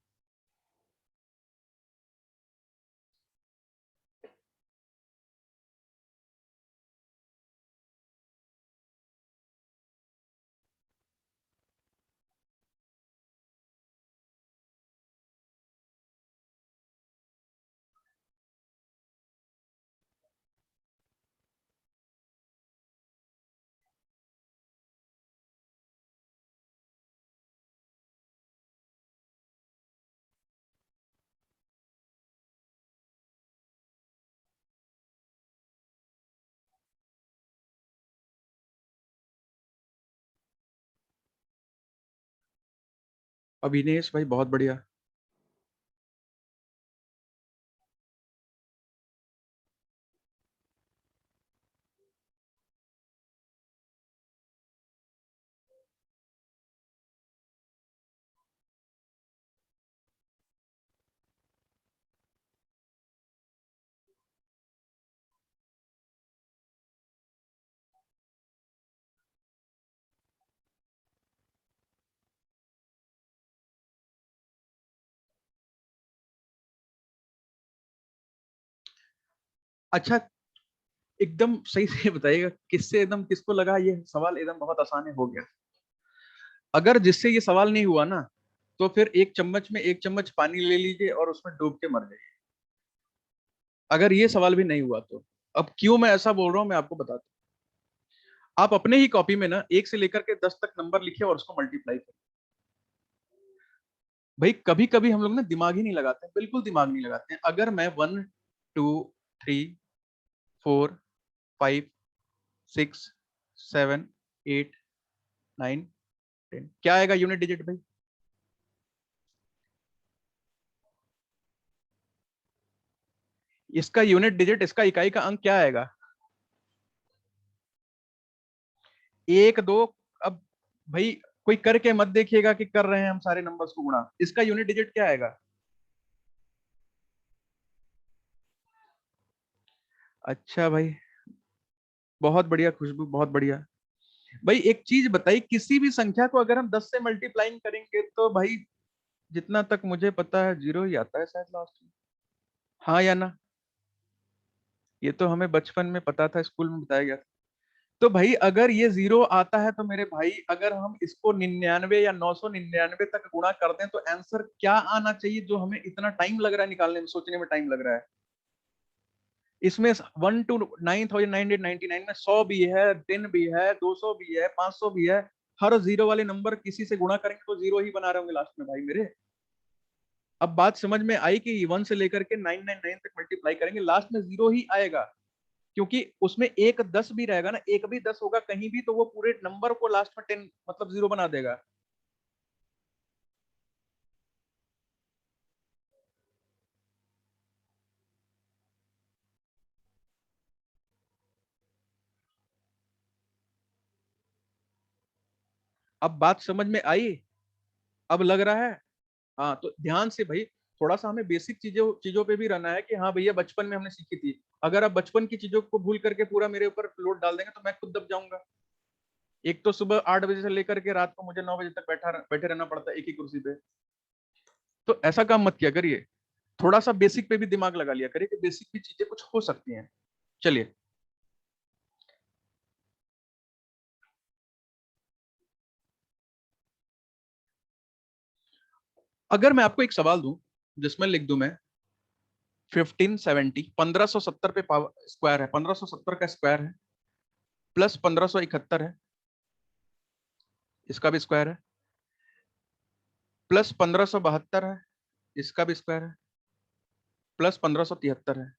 अभिनेश भाई बहुत बढ़िया। अच्छा, एकदम सही से बताइएगा, किससे एकदम किसको लगा ये सवाल एकदम बहुत आसान है, हो गया? अगर जिससे ये सवाल नहीं हुआ ना, तो फिर एक चम्मच में एक चम्मच पानी ले लीजिए और उसमें डूब के मर जाइए, अगर ये सवाल भी नहीं हुआ तो। अब क्यों मैं ऐसा बोल रहा हूं मैं आपको बताता हूं। आप अपने ही कॉपी में ना 1 से लेकर के 10 तक नंबर लिखिए और उसको मल्टीप्लाई करिए। भाई कभी कभी हम लोग ना दिमाग ही नहीं लगाते, बिल्कुल दिमाग नहीं लगाते हैं। अगर मैं 1 2 3 4 5 6 7 8 9 10, क्या आएगा यूनिट डिजिट भाई? इसका यूनिट डिजिट, इसका इकाई का अंक क्या आएगा? 1 2। अब भाई कोई करके मत देखिएगा कि कर रहे हैं हम सारे नंबर्स को गुणा, इसका यूनिट डिजिट क्या आएगा? अच्छा भाई, बहुत बढ़िया खुशबू, बहुत बढ़िया। भाई एक चीज बताइए, किसी भी संख्या को अगर हम 10 से मल्टीप्लाइंग करेंगे तो भाई जितना तक मुझे पता है जीरो ही आता है शायद लास्ट में। हाँ या ना? ये तो हमें बचपन में पता था, स्कूल में बताया गया था। तो भाई अगर ये जीरो आता है तो मेरे भाई अगर हम इसको 99 या 999 तक गुणा कर दें तो आंसर क्या आना चाहिए, जो हमें इतना टाइम लग रहा है निकालने में, सोचने में टाइम लग रहा है। इसमें 1 to 9,999 में 100 भी है, 10 भी है, 200 भी है, 500 भी है। हर जीरो वाले नंबर किसी से गुणा करेंगे तो जीरो ही बना रहे होंगे लास्ट में भाई मेरे। अब बात समझ में आई कि 1 से लेकर के 999 तक मल्टीप्लाई करेंगे लास्ट में जीरो ही आएगा, क्योंकि उसमें एक 10 भी रहेगा ना, एक भी 10 होगा कहीं भी तो वो पूरे नंबर को लास्ट में 10 मतलब जीरो बना देगा। अब बात समझ में आई? अब लग रहा है? हाँ तो ध्यान से भाई, थोड़ा सा हमें बेसिक चीजों चीजों पे भी रहना है कि हाँ भैया बचपन में हमने सीखी थी। अगर आप बचपन की चीजों को भूल करके पूरा मेरे ऊपर लोड डाल देंगे तो मैं खुद दब जाऊंगा। एक तो सुबह 8 बजे से लेकर के रात को मुझे 9 बजे तक बैठे रहना पड़ता है एक ही कुर्सी पे। तो ऐसा काम मत किया करिए, थोड़ा सा बेसिक पे भी दिमाग लगा लिया करिए कि बेसिक भी चीजें कुछ हो सकती हैं। चलिए, अगर मैं आपको एक सवाल दूं जिसमें लिख दूं मैं 1570, 1570 पे पावर स्क्वायर है, 1570 का स्क्वायर है, प्लस 1571 है, इसका भी स्क्वायर है, प्लस 1572 है, इसका भी स्क्वायर है, प्लस 1573 है,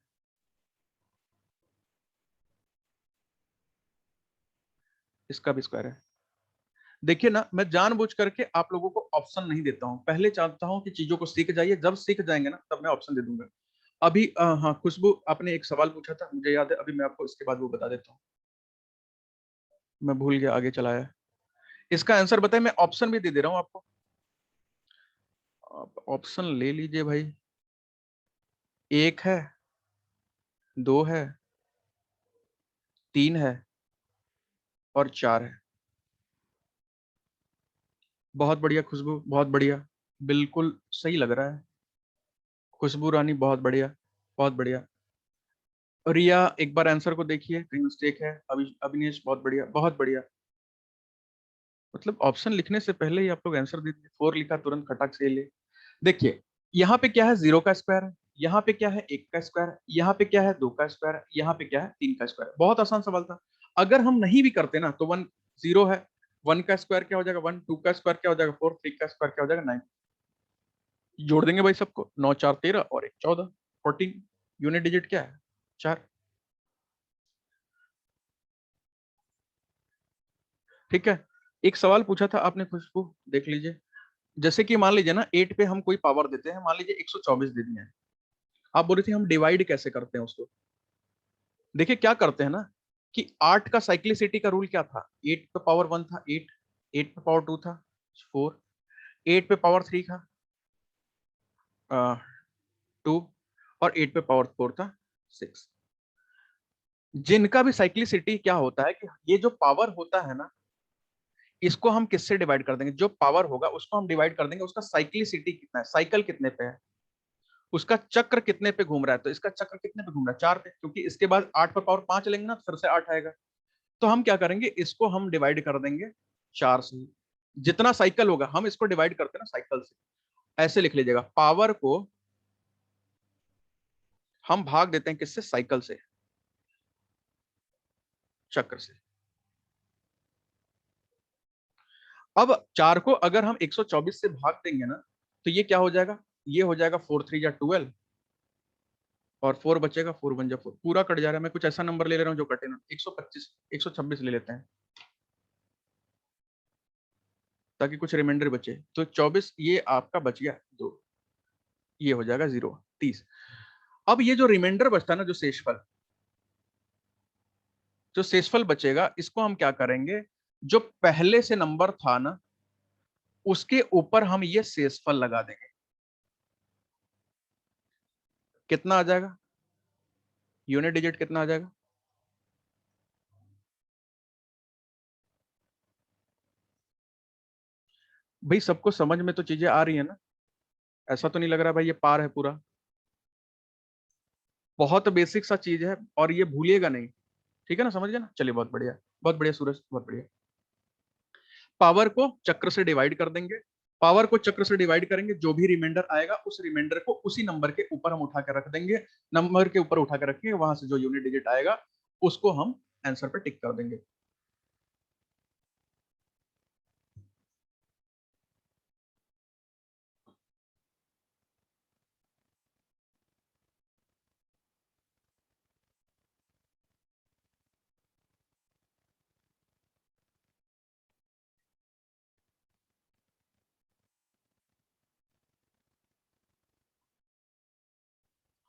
इसका भी स्क्वायर है। देखिए ना, मैं जानबूझ करके आप लोगों को ऑप्शन नहीं देता हूं, पहले चाहता हूं कि चीजों को सीख जाइए, जब सीख जाएंगे ना तब मैं ऑप्शन दे दूंगा। अभी हाँ खुशबू, आपने एक सवाल पूछा था मुझे याद है, अभी मैं आपको इसके बाद वो बता देता हूँ। मैं भूल गया, आगे चलाया। इसका आंसर बताए, मैं ऑप्शन भी दे दे रहा हूँ आपको। आप ऑप्शन ले लीजिए भाई। एक है, दो है, तीन है और चार है। बहुत बढ़िया खुशबू, बहुत बढ़िया, बिल्कुल सही लग रहा है। खुशबू रानी बहुत बढ़िया, बहुत बढ़िया। रिया एक बार आंसर को देखिए, कहीं मिस्टेक है। अभिनेश बहुत बढ़िया, बहुत बढ़िया। मतलब ऑप्शन लिखने से पहले ही आप लोग आंसर दे दिए, 4 लिखा तुरंत खटाक से ले। देखिए, यहाँ पे क्या है, 0 का स्क्वायर है, यहाँ पे क्या है, 1 का स्क्वायर है, यहाँ पे क्या है, 2 का स्क्वायर है, यहाँ पे क्या है, 3 का स्क्वायर है। बहुत आसान सवाल था। अगर हम नहीं भी करते ना तो 1 0 है, 1 का स्क्वायर क्या हो जाएगा 1, 2 का स्क्वायर क्या हो जाएगा 4, 3 का स्क्वायर क्या हो जाएगा 9। जोड़ देंगे भाई सबको, 9 4 13 और 1 14, 14। यूनिट डिजिट क्या है? 4। ठीक है। एक सवाल पूछा था आपने खुशबू, देख लीजिए। जैसे कि मान लीजिए ना 8 पे हम कोई पावर देते हैं, मान लीजिए 124 दे दिए हैं। आप बोल रहे थे हम डिवाइड कैसे करते हैं उसको। देखिए क्या करते हैं ना, कि 8 का साइक्लिसिटी का रूल क्या था, 8 पे पावर 1 था 8, 8 पे पावर 2 था 4, 8 पे पावर 3 था 2, और 8 पे पावर 4 था 6। जिनका भी साइक्लिसिटी क्या होता है कि ये जो पावर होता है ना, इसको हम किससे डिवाइड कर देंगे, जो पावर होगा उसको हम डिवाइड कर देंगे उसका साइक्लिसिटी कितना है, साइकिल कितने पे है, उसका चक्र कितने पे घूम रहा है। तो इसका चक्र कितने पे घूम रहा है, 4 पे, क्योंकि इसके बाद 8 पर पावर 5 लेंगे ना फिर से 8 आएगा। तो हम क्या करेंगे, इसको हम डिवाइड कर देंगे 4 से। जितना साइकिल होगा हम इसको डिवाइड करते हैं ना साइकिल से। ऐसे लिख लीजिएगा, पावर को हम भाग देते हैं किससे, साइकिल से। चक्र से। अब 4 को अगर हम 124 से भाग देंगे ना तो ये क्या हो जाएगा, ये हो जाएगा 4 3 या 12 और 4 बचेगा, 4 1 जा 4, पूरा कट जा रहा है। मैं कुछ ऐसा नंबर ले रहा हूँ जो कटे ना, 125 126 ले लेते हैं ताकि कुछ रिमाइंडर बचे। तो 24 ये आपका बच गया 2, ये हो जाएगा 0 30। अब ये जो रिमाइंडर बचता है ना, जो शेषफल बचेगा, इसको हम क्या करेंगे, जो पहले से नंबर था ना उसके ऊपर हम ये शेषफल लगा देंगे। कितना आ जाएगा, यूनिट डिजिट कितना आ जाएगा, भाई सबको समझ में तो चीजें आ रही है ना, ऐसा तो नहीं लग रहा भाई ये पार है पूरा। बहुत बेसिक सा चीज है और ये भूलिएगा नहीं, ठीक है ना, समझ गए ना। चलिए बहुत बढ़िया, बहुत बढ़िया सूरज, बहुत बढ़िया। पावर को चक्र से डिवाइड कर देंगे, पावर को चक्र से डिवाइड करेंगे, जो भी रिमाइंडर आएगा उस रिमाइंडर को उसी नंबर के ऊपर हम उठा कर रख देंगे, नंबर के ऊपर उठा कर रखेंगे, वहां से जो यूनिट डिजिट आएगा उसको हम आंसर पे टिक कर देंगे।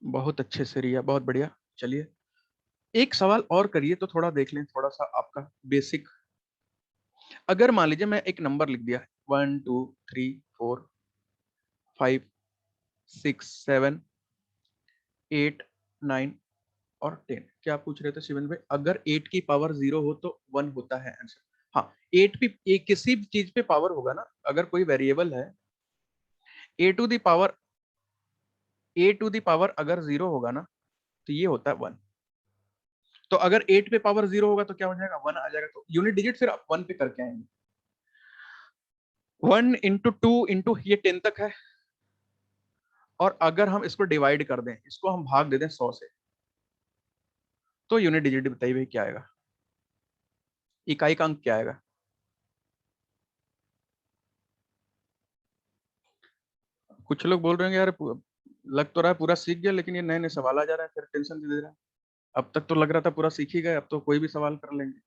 बहुत अच्छे से रिया, बहुत बढ़िया। चलिए एक सवाल और करिए तो थोड़ा देख लें, थोड़ा सा आपका बेसिक। अगर मान लीजिए मैं एक नंबर लिख दिया 1 2 3 4 5 6 7 8 9 और 10, क्या पूछ रहे थे शिवन भाई, अगर 8 की पावर 0 हो तो 1 होता है आंसर। हाँ, 8 पे किसी भी चीज पे पावर होगा ना, अगर कोई वेरिएबल है a to the power, a to the power अगर 0 होगा ना तो ये होता है 1। तो अगर 8 पे पावर 0 होगा तो क्या हो जाएगा, 1 आ जाएगा। तो यूनिट डिजिट फिर आप 1 पे करके आएंगे, 1 इंटू 2 इंटू ये 10 तक है, और अगर हम इसको डिवाइड कर दें, इसको हम भाग दे दें 100 से, तो यूनिट डिजिट बताइए भाई क्या आएगा, इकाई का अंक क्या आएगा। कुछ लोग बोल रहे हैं यार लग तो रहा है पूरा सीख गया, लेकिन ये नए नए सवाल आ जा रहा है फिर टेंशन दे रहा है। अब तक तो लग रहा था पूरा सीख ही गए, अब तो कोई भी सवाल कर लेंगे।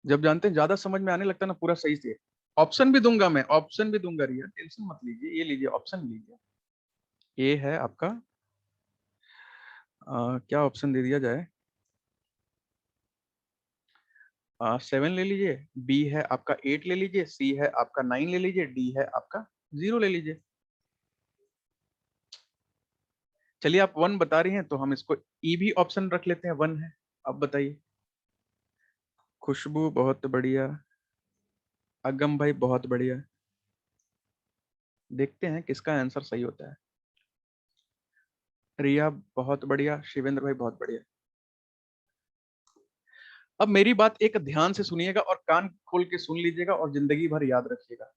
जब जानते हैं ज्यादा समझ में आने लगता है ना पूरा सही से। ऑप्शन भी दूंगा मैं, ऑप्शन भी दूंगा रिया, टेंशन मत लीजिए, ये लीजिए ऑप्शन लीजिए। ए है आपका क्या ऑप्शन दे दिया जाए, 7 ले लीजिए, बी है आपका 8 ले लीजिए, सी है आपका 9 ले लीजिए, डी है आपका 0 ले लीजिए। चलिए आप 1 बता रही हैं तो हम इसको ई भी ऑप्शन रख लेते हैं, 1 है। अब बताइए। खुशबू बहुत बढ़िया, अगम भाई बहुत बढ़िया। देखते हैं किसका आंसर सही होता है। रिया बहुत बढ़िया, शिवेंद्र भाई बहुत बढ़िया। अब मेरी बात एक ध्यान से सुनिएगा और कान खोल के सुन लीजिएगा और जिंदगी भर याद रखिएगा।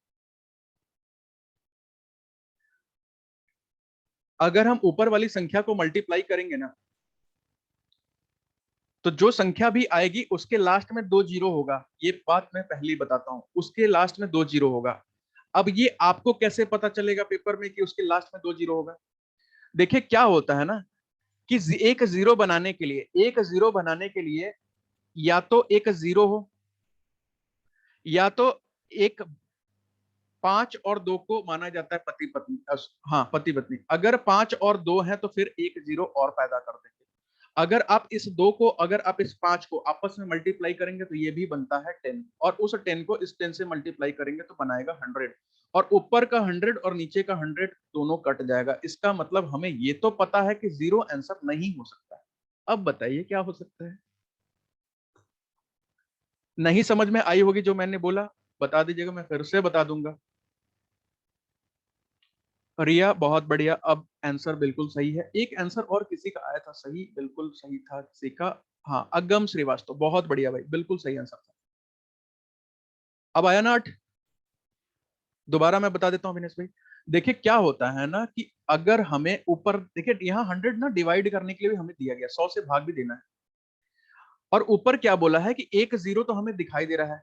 अगर हम ऊपर वाली संख्या को मल्टीप्लाई करेंगे ना, तो जो संख्या भी आएगी उसके लास्ट में 2 जीरो होगा, ये बात मैं पहले ही बताता हूं, उसके लास्ट में 2 जीरो होगा। अब ये आपको कैसे पता चलेगा पेपर में कि उसके लास्ट में 2 जीरो होगा। देखिए क्या होता है ना कि एक जीरो बनाने के लिए, एक जीरो बनाने के लिए या तो एक जीरो हो, या तो एक 5 और 2 को माना जाता है पति पत्नी, हाँ पति पत्नी। अगर 5 और 2 है तो फिर एक जीरो और पैदा कर देंगे। अगर आप इस 2 को, अगर आप इस 5 को आपस में मल्टीप्लाई करेंगे तो ये भी बनता है 10, और उस 10 को इस 10 से मल्टीप्लाई करेंगे तो बनाएगा 100, और ऊपर का 100 और नीचे का 100 दोनों कट जाएगा। इसका मतलब हमें ये तो पता है कि जीरो आंसर नहीं हो सकता है। अब बताइए क्या हो सकता है। नहीं समझ में आई होगी जो मैंने बोला, बता दीजिएगा, मैं फिर से बता दूंगा। रिया बहुत बढ़िया, अब आंसर बिल्कुल सही है। एक आंसर और किसी का आया था सही, बिल्कुल सही था किसी का, हाँ अगम श्रीवास्तव, बहुत बढ़िया भाई, बिल्कुल सही आंसर था। अब आया ना 8, दोबारा मैं बता देता हूँ विनेश भाई। देखिए क्या होता है ना कि अगर हमें ऊपर देखिए यहाँ 100 ना डिवाइड करने के लिए भी हमें दिया गया, 100 से भाग भी देना है, और ऊपर क्या बोला है कि एक जीरो तो हमें दिखाई दे रहा है।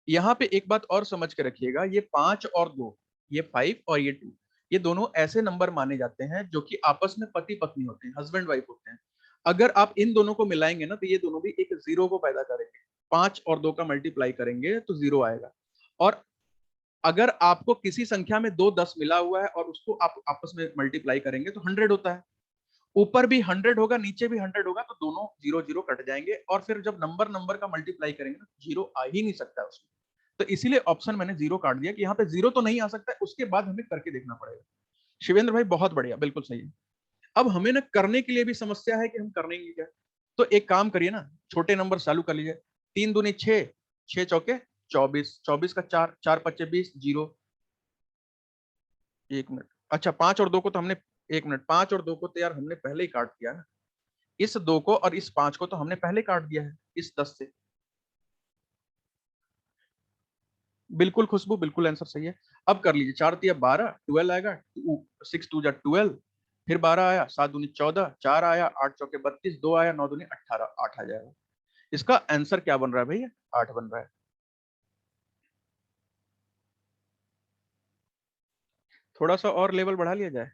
यहाँ पे एक बात और समझ के रखिएगा, ये 5 और 2, ये 5 और ये 2, ये दोनों ऐसे नंबर माने जाते हैं जो कि आपस में पति पत्नी होते हैं, हस्बैंड वाइफ होते हैं। अगर आप इन दोनों को मिलाएंगे ना तो ये दोनों भी एक जीरो को पैदा करेंगे। 5 और 2 का मल्टीप्लाई करेंगे तो जीरो आएगा। और अगर आपको किसी संख्या में दो 10 मिला हुआ है और उसको आप आपस में मल्टीप्लाई करेंगे तो 100 होता है। ऊपर भी 100 होगा, नीचे भी 100 होगा, तो दोनों जीरो जीरो कट जाएंगे, और फिर जब नंबर नंबर का मल्टीप्लाई करेंगे ना, जीरो आ ही नहीं सकता है उसमें। तो इसीलिए ऑप्शन मैंने जीरो काट दिया कि यहाँ पे जीरो तो नहीं आ सकता है, उसके बाद हमें करके देखना पड़ेगा। शिवेंद्र भाई बहुत बढ़िया, बिल्कुल सही है। अब हमें ना करने के लिए भी समस्या है कि हम करेंगे क्या। तो एक काम करिए ना, छोटे नंबर चालू कर लीजिए। 3 दूनी 6, 6 चौके 24, 24 का 4, 4 पच्चे 20, जीरो। 1 मिनट, अच्छा 5 और 2 को तो हमने, 1 मिनट, 5 और 2 को तो यार हमने पहले ही काट दिया ना। इस 2 को और इस 5 को तो हमने पहले काट दिया है इस 10 से। बिल्कुल खुशबू, बिल्कुल आंसर सही है। अब कर लीजिए, 4 तिया 12, 12 आएगा, 6 टू जा 12, फिर 12 आया, 7 दूनी 14, 4 आया, 8 चौके 32, 2 आया, 9 दूनी 18, 8 आ जाएगा। इसका आंसर क्या बन रहा है भैया, 8 बन रहा है। थोड़ा सा और लेवल बढ़ा लिया जाए।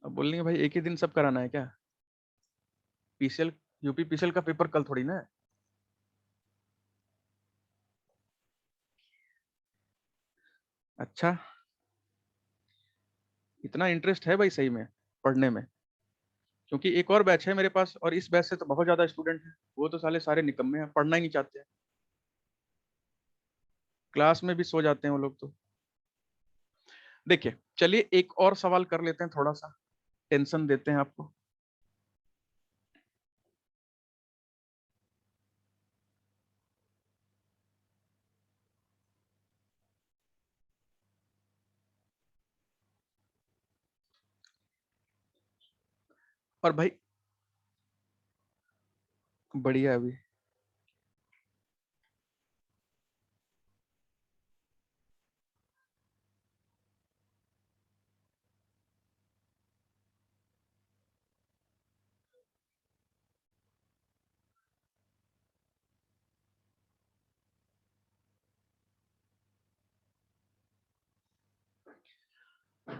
अब बोलेंगे भाई एक ही दिन सब कराना है क्या, पीसीएल, यूपी पीसीएल का पेपर कल थोड़ी ना है। अच्छा, इतना इंटरेस्ट है भाई सही में पढ़ने में? क्योंकि एक और बैच है मेरे पास, और इस बैच से तो बहुत ज्यादा स्टूडेंट हैं, वो तो साले सारे निकम्मे हैं, पढ़ना ही नहीं चाहते हैं, क्लास में भी सो जाते हैं वो लोग तो। देखिए चलिए एक और सवाल कर लेते हैं, थोड़ा सा टेंशन देते हैं आपको। और भाई बढ़िया अभी।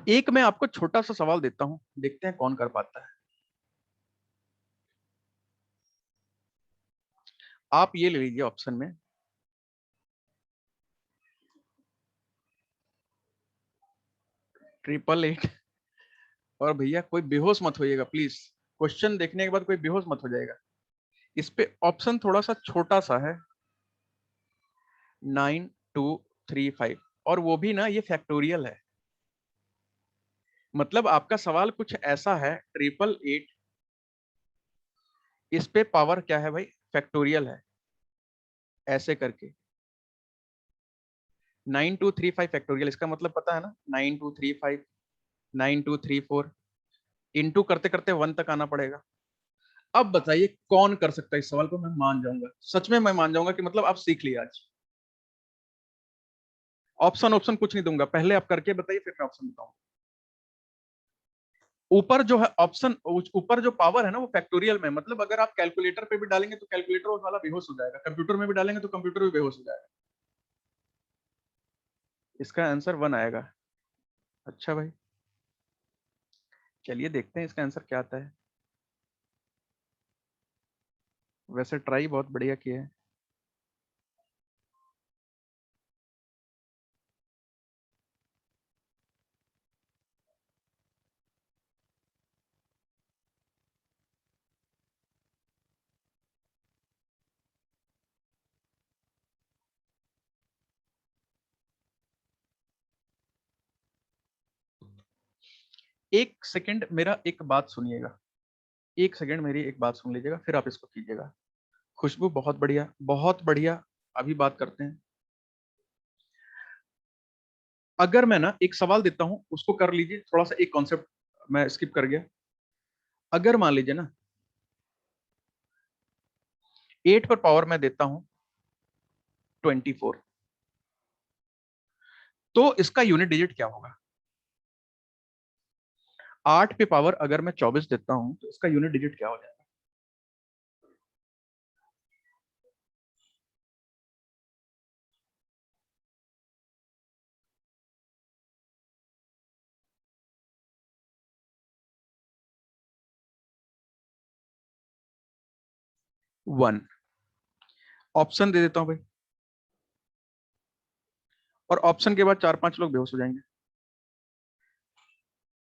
एक मैं आपको छोटा सा सवाल देता हूं, देखते हैं कौन कर पाता है। आप ये ले लीजिए ऑप्शन में, 888। और भैया कोई बेहोश मत होइएगा प्लीज, क्वेश्चन देखने के बाद कोई बेहोश मत हो जाएगा। इस पे ऑप्शन थोड़ा सा छोटा सा है, 9235, और वो भी ना ये फैक्टोरियल है। मतलब आपका सवाल कुछ ऐसा है, 888, इस पे पावर क्या है भाई, फैक्टोरियल है, ऐसे करके 9235 फैक्टोरियल। इसका मतलब पता है ना, 9235, 9234, इंटू करते करते 1 तक आना पड़ेगा। अब बताइए कौन कर सकता है इस सवाल को, मैं मान जाऊंगा, सच में मैं मान जाऊंगा कि मतलब आप सीख लिया आज। ऑप्शन ऑप्शन कुछ नहीं दूंगा, पहले आप करके बताइए फिर मैं ऑप्शन बताऊंगा। ऊपर जो है ऑप्शन, ऊपर जो पावर है ना वो फैक्टोरियल में, मतलब अगर आप कैलकुलेटर पे भी डालेंगे तो कैलकुलेटर वाला बेहोश हो जाएगा, कंप्यूटर में भी डालेंगे तो कंप्यूटर भी बेहोश हो जाएगा। इसका आंसर 1 आएगा। अच्छा भाई, चलिए देखते हैं इसका आंसर क्या आता है। वैसे ट्राई बहुत बढ़िया किया है। एक सेकंड मेरा एक बात सुनिएगा, एक सेकंड मेरी एक बात सुन लीजिएगा, फिर आप इसको कीजिएगा। खुशबू बहुत बढ़िया, बहुत बढ़िया। अभी बात करते हैं। अगर मैं ना एक सवाल देता हूं उसको कर लीजिए, थोड़ा सा एक कॉन्सेप्ट मैं स्किप कर गया। अगर मान लीजिए ना 8 पर पावर मैं देता हूं 24, तो इसका यूनिट डिजिट क्या होगा? 8 पे पावर अगर मैं 24 देता हूं तो इसका यूनिट डिजिट क्या हो जाएगा? वन। ऑप्शन दे देता हूं भाई, और ऑप्शन के बाद 4-5 लोग बेहोश हो जाएंगे।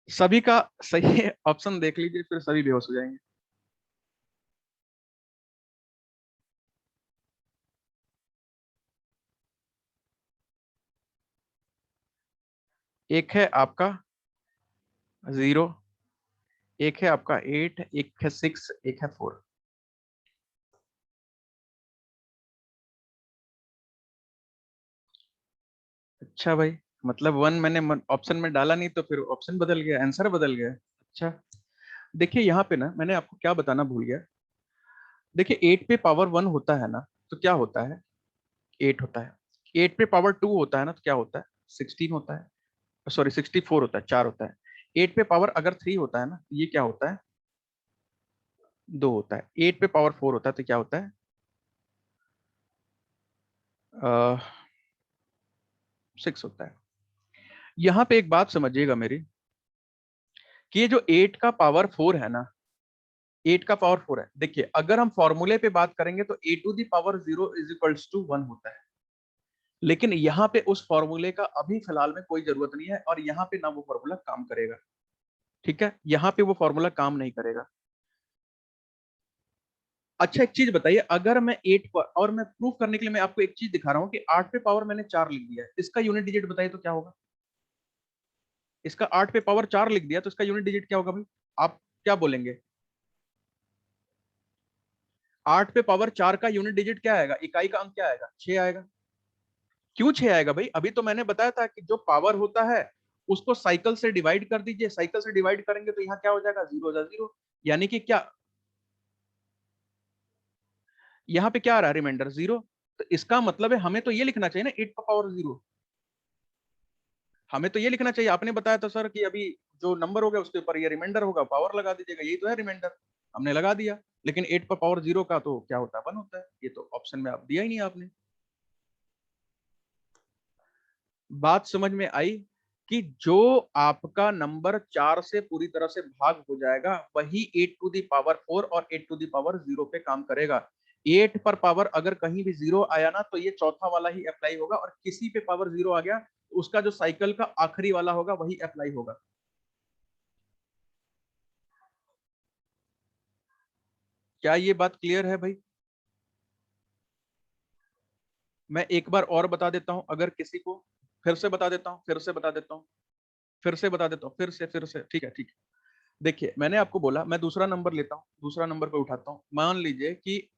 सभी का सही है, ऑप्शन देख लीजिए, फिर सभी बेहोश हो जाएंगे। एक है आपका 0, एक है आपका 8, एक है 6, एक है 4। अच्छा भाई, मतलब 1 मैंने ऑप्शन में डाला नहीं तो फिर ऑप्शन बदल गया, आंसर बदल गया। अच्छा, देखिए यहाँ पे ना मैंने आपको क्या बताना भूल गया। देखिए 8 पे पावर 1 होता है ना, तो क्या होता है? 8 होता है। 8 पे पावर 2 होता है ना, तो क्या होता है? 16 होता है। सॉरी, 64 होता है, 4 होता है। 8 पे पावर अगर 3 होता है ना, तो ये क्या होता है? 2 होता है। 8 पे पावर 4 होता है तो क्या होता है? 6 होता है। यहाँ पे एक बात समझिएगा मेरी, कि ये जो 8 का पावर 4 है ना, 8 का पावर 4 है। देखिए अगर हम फॉर्मूले पे बात करेंगे तो a to the power 0 is equals to 1 होता है। लेकिन यहाँ पे उस फॉर्मूले का अभी फिलहाल में कोई जरूरत नहीं है, और यहाँ पे ना वो फॉर्मूला काम करेगा। ठीक है, यहाँ पे वो फॉर्मूला काम नहीं करेगा। अच्छा एक चीज बताइए, अगर मैं 8 पर, और मैं प्रूफ करने के लिए मैं आपको एक चीज दिखा रहा हूँ कि 8 पे पावर मैंने 4 लिख दिया है, इसका यूनिट डिजिट बताइए तो क्या होगा? इसका 8 पे पावर 4 लिख दिया तो इसका यूनिट डिजिट क्या होगा भाई? आप क्या बोलेंगे? 8 पे पावर 4 का यूनिट डिजिट क्या आएगा? इकाई का अंक क्या आएगा? 6 आएगा। क्यों 6 आएगा भाई? अभी तो मैंने बताया था कि जो पावर होता है उसको साइकिल से डिवाइड कर दीजिए, साइकिल से डिवाइड करेंगे तो यहाँ क्या हो जाएगा? 0 जा 0। यानी कि क्या, यहाँ पे क्या आ रहा है? रिमाइंडर 0। तो इसका मतलब है हमें तो ये लिखना चाहिए ना 8 का पावर 0। हमें तो ये लिखना चाहिए। आपने बताया था सर कि अभी जो नंबर होगा उसके ऊपर ये रिमाइंडर होगा, पावर लगा दीजिएगा, यही तो है रिमाइंडर। हमने लगा दिया। लेकिन 8 पर पावर 0 का तो क्या होता है? 1 होता है। ये तो ऑप्शन में आप दिया ही नहीं आपने। बात समझ में आई? कि जो आपका नंबर 4 से पूरी तरह से भाग हो जाएगा वही 8 टू दी पावर 4 और 8 टू दी पावर 0 पे काम करेगा। 8 पर पावर अगर कहीं भी 0 आया ना, तो ये चौथा वाला ही अप्लाई होगा, और किसी पे पावर 0 आ गया तो उसका जो साइकिल का आखिरी वाला होगा वही अप्लाई होगा। क्या ये बात क्लियर है भाई? मैं एक बार और बता देता हूं अगर किसी को, फिर से बता देता हूं, फिर से बता देता हूं, फिर से बता देता हूं, फिर से, ठीक है ठीक है। देखिए मैंने आपको बोला, मैं दूसरा नंबर लेता हूं, दूसरा नंबर पे उठाता हूं, मान लीजिए कि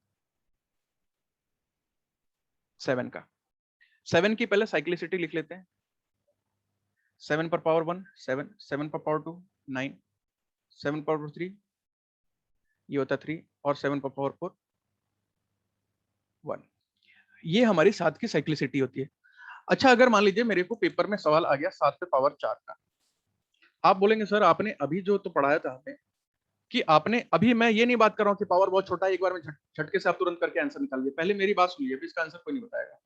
7 का। 7 की पहले साइक्लिसिटी लिख लेते हैं। 7 पर पावर 1 7, 7 पर पावर 2 9, 7 पावर 3 ये होता है 3, और 7 पर पावर 4 1। ये हमारी 7 की साइक्लिसिटी होती है। अच्छा अगर मान लीजिए मेरे को पेपर में सवाल आ गया 7 पे पावर 4 का, आप बोलेंगे सर आपने अभी जो तो पढ़ाया था हमें, कि आपने अभी, मैं ये नहीं बात कर रहा हूँ कि पावर बहुत छोटा है एक बार में झटके से आप तुरंत करके आंसर निकालिए, पहले मेरी बात सुनिए, अभी इसका आंसर कोई नहीं बताएगा।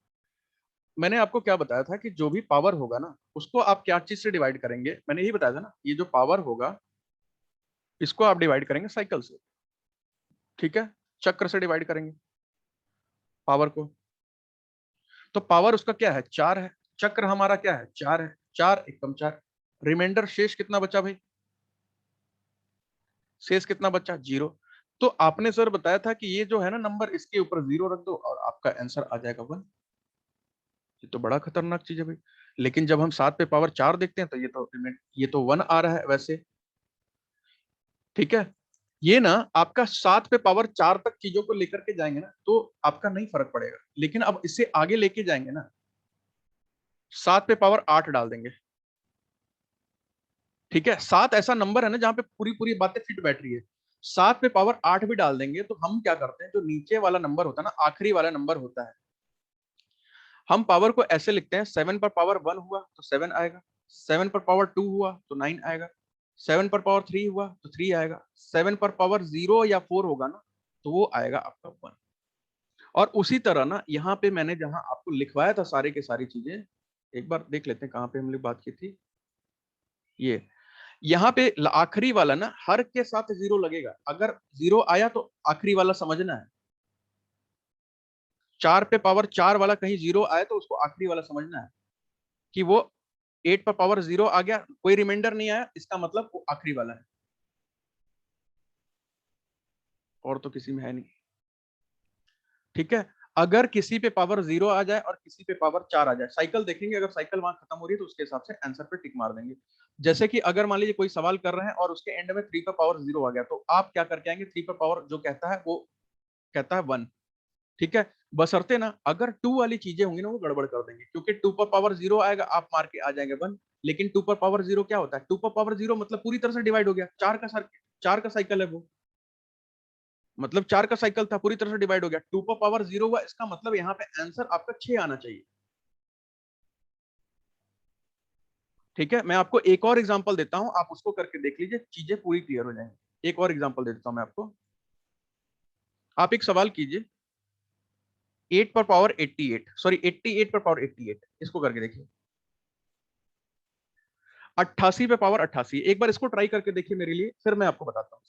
मैंने आपको क्या बताया था कि जो भी पावर होगा ना उसको आप क्या चीज से डिवाइड करेंगे? मैंने यही बताया था ना, ये जो पावर होगा इसको आप डिवाइड करेंगे साइकिल से। ठीक है, चक्र से डिवाइड करेंगे पावर को। तो पावर उसका क्या है? 4 है। चक्र हमारा क्या है? 4 है। 4 एकम 4। रिमाइंडर शेष कितना बचा भाई? शेष कितना बचा? 0। तो आपने सर बताया था कि ये जो है ना नंबर, इसके ऊपर 0 रख दो और आपका आंसर आ जाएगा 1। ये तो बड़ा खतरनाक चीज है भाई। लेकिन जब हम 7 पे पावर 4 देखते हैं तो ये तो 1 आ रहा है वैसे। ठीक है, ये ना आपका 7 पे पावर 4 तक चीजों को लेकर के जाएंगे ना तो आपका नहीं फर्क पड़ेगा, लेकिन अब इससे आगे लेके जाएंगे ना, 7 पे पावर 8 डाल देंगे। ठीक है, 7 ऐसा नंबर है ना जहां पे पूरी पूरी बातें फिट बैठ रही है। 7 पे पावर 8 भी डाल देंगे तो हम क्या करते हैं, जो नीचे वाला नंबर होता है ना, आखिरी वाला नंबर होता है, हम पावर को ऐसे लिखते हैं, 7 पर पावर 1 हुआ तो 7 आएगा, 7 पर पावर 2 हुआ तो 9 आएगा, 7 पर पावर 3 हुआ तो 3 आएगा, 7 पर पावर 0 या 4 होगा ना तो वो आएगा आपका 1। और उसी तरह ना यहाँ पे मैंने जहां आपको लिखवाया था सारे के सारी चीजें, एक बार देख लेते हैं कहां पे हमने बात की थी। ये यहाँ पे आखिरी वाला ना हर के साथ 0 लगेगा, अगर 0 आया तो आखिरी वाला समझना है। 4 पे पावर 4 वाला कहीं 0 आया तो उसको आखिरी वाला समझना है कि वो 8 पर पावर 0 आ गया, कोई रिमाइंडर नहीं आया, इसका मतलब वो आखिरी वाला है, और तो किसी में है नहीं। ठीक है, अगर किसी पे पावर 0 आ जाए और किसी पे पावर 4 आ जाए, साइकिल देखेंगे, अगर साइकिल वहां खत्म हो रही है तो उसके हिसाब से आंसर पे टिक मार देंगे। जैसे कि अगर मान लीजिए कोई सवाल कर रहे हैं और उसके एंड में 3 पर पावर 0 आ गया, तो आप क्या करके आएंगे, 3 पर पावर जो कहता है वो कहता है 1। ठीक है, बशर्ते ना अगर 2 वाली चीजें होंगी ना वो गड़बड़ कर देंगे, क्योंकि 2 पर पावर 0 आएगा आप मार के आ जाएंगे 1। लेकिन 2 पर पावर 0 क्या होता है, 2 पर पावर 0 मतलब पूरी तरह से डिवाइड हो गया, 4 का साइकिल है वो, मतलब 4 का साइकिल था, पूरी तरह से डिवाइड हो गया, 2 पर पावर 0 हुआ, इसका मतलब यहाँ पे आंसर आपका 6 आना चाहिए। ठीक है, मैं आपको एक और एग्जांपल देता हूं, आप उसको करके देख लीजिए, चीजें पूरी क्लियर हो जाएंगी। एक और एग्जांपल देता हूं मैं आपको, आप एक सवाल कीजिए, 8 पर पावर 88, सॉरी 88 पर पावर 88, इसको करके देखिए। 88 पे पावर 88, एक बार इसको ट्राई करके देखिए मेरे लिए, फिर मैं आपको बताता हूँ।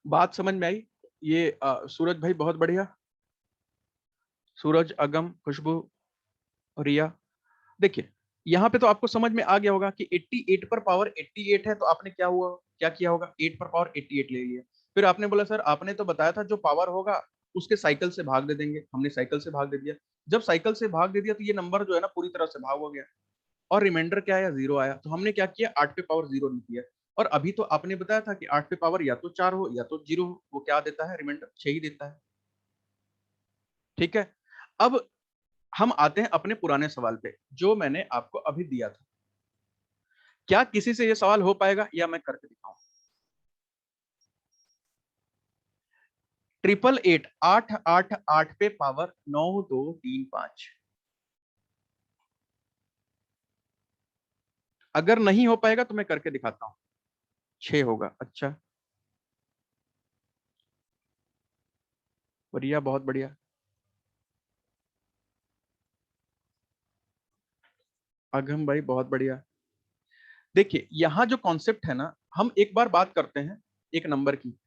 बात समझ में आई? ये सूरज भाई बहुत बढ़िया, सूरज, अगम, खुशबू, रिया, देखिए यहाँ पे तो आपको समझ में आ गया होगा कि 88 पर पावर 88 है, तो आपने क्या किया होगा, 8 पर पावर 88 ले लिया। फिर आपने बोला सर आपने तो बताया था जो पावर होगा उसके साइकिल से भाग दे देंगे, हमने साइकिल से भाग दे दिया। जब साइकिल से भाग दे दिया तो ये नंबर जो है ना पूरी तरह से भाग हो गया, और रिमाइंडर क्या आया, 0 आया, तो हमने क्या किया, 8 पे पावर 0 लिख दिया। और अभी तो आपने बताया था कि 8 पे पावर या तो 4 हो या तो 0 हो, वो क्या देता है, रिमाइंडर 6 ही देता है। ठीक है, अब हम आते हैं अपने पुराने सवाल पे जो मैंने आपको अभी दिया था। क्या किसी से ये सवाल हो पाएगा या मैं करके दिखाऊं? 888, 888 पे पावर 9 2 3 5, अगर नहीं हो पाएगा तो मैं करके दिखाता हूं, 6 होगा। अच्छा, बढ़िया, बहुत बढ़िया, अगम भाई बहुत बढ़िया। देखिए यहां जो कॉन्सेप्ट है ना, हम एक बार बात करते हैं एक नंबर की।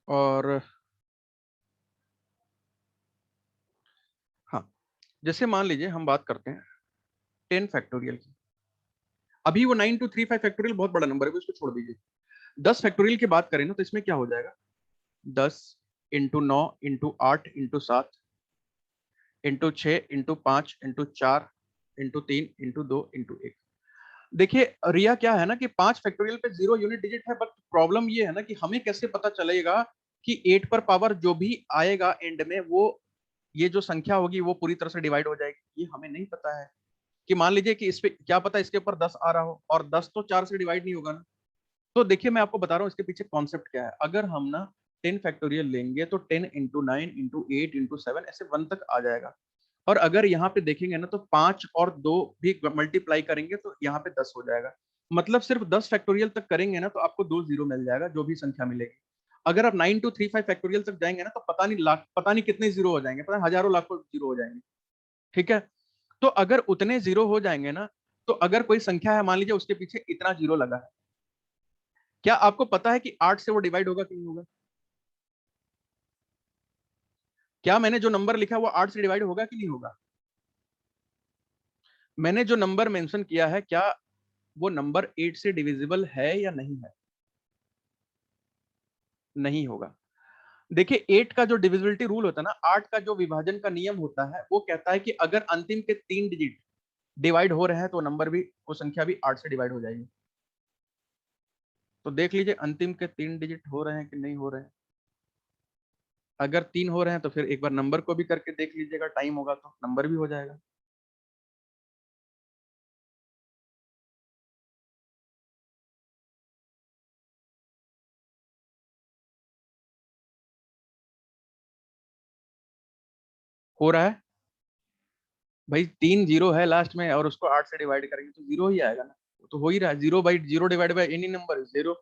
और हाँ, जैसे मान लीजिए हम बात करते हैं 10 फैक्टोरियल की, अभी वो 9235 फैक्टोरियल बहुत बड़ा नंबर है, उसको छोड़ दीजिए। 10 फैक्टोरियल की बात करें ना तो इसमें क्या हो जाएगा, 10 into 9 into 8 into 7 into 6 into 5 into 4 into 3 into 2 into 1। देखिए रिया क्या है ना कि 5 फैक्टोरियल पे 0 यूनिट डिजिट है, बट प्रॉब्लम ये है ना कि हमें कैसे पता चलेगा कि 8 पर पावर जो भी आएगा एंड में वो ये जो संख्या होगी वो पूरी तरह से डिवाइड हो जाएगी, ये हमें नहीं पता है। कि मान लीजिए कि इस पे क्या पता इसके ऊपर 10 आ रहा हो और 10 तो 4 से डिवाइड नहीं होगा ना। तो देखिए मैं आपको बता रहा हूँ इसके पीछे कॉन्सेप्ट क्या है। अगर हम ना 10 फैक्टोरियल लेंगे तो 10 इंटू 9 इंटू 8 इंटू 7 ऐसे 1 तक आ जाएगा। और अगर यहाँ पे देखेंगे ना तो 5 और 2 भी मल्टीप्लाई करेंगे तो यहाँ पे 10 हो जाएगा। मतलब सिर्फ 10 फैक्टोरियल तक करेंगे ना तो आपको 2 जीरो मिल जाएगा, जो भी संख्या मिलेगी। अगर आप 9235 फैक्टोरियल तक जाएंगे ना तो पता नहीं कितने जीरो हो जाएंगे, पता नहीं हजारों लाखों जीरो हो जाएंगे। ठीक है, तो अगर उतने जीरो हो जाएंगे ना, तो अगर कोई संख्या है मान लीजिए उसके पीछे इतना जीरो लगा है, क्या आपको पता है कि 8 से वो डिवाइड होगा कि नहीं होगा? क्या मैंने जो नंबर लिखा वो 8 से डिवाइड होगा कि नहीं होगा? मैंने जो नंबर मेंशन किया है, क्या वो नंबर 8 से डिविजिबल है या नहीं है? नहीं होगा। देखिए 8 का जो डिविजिबिलिटी रूल होता है ना, 8 का जो विभाजन का नियम होता है, वो कहता है कि अगर अंतिम के 3 डिजिट डिवाइड हो रहे हैं तो नंबर भी, वो संख्या भी 8 से डिवाइड हो जाएगी। तो देख लीजिए अंतिम के 3 डिजिट हो रहे हैं कि नहीं हो रहे हैं। अगर 3 हो रहे हैं तो फिर एक बार नंबर को भी करके देख लीजिएगा, टाइम होगा तो नंबर भी हो जाएगा। हो रहा है भाई, 3 जीरो है लास्ट में और उसको 8 से डिवाइड करेंगे तो जीरो ही आएगा ना। वो तो हो ही रहा है, zero by zero divide by any number zero.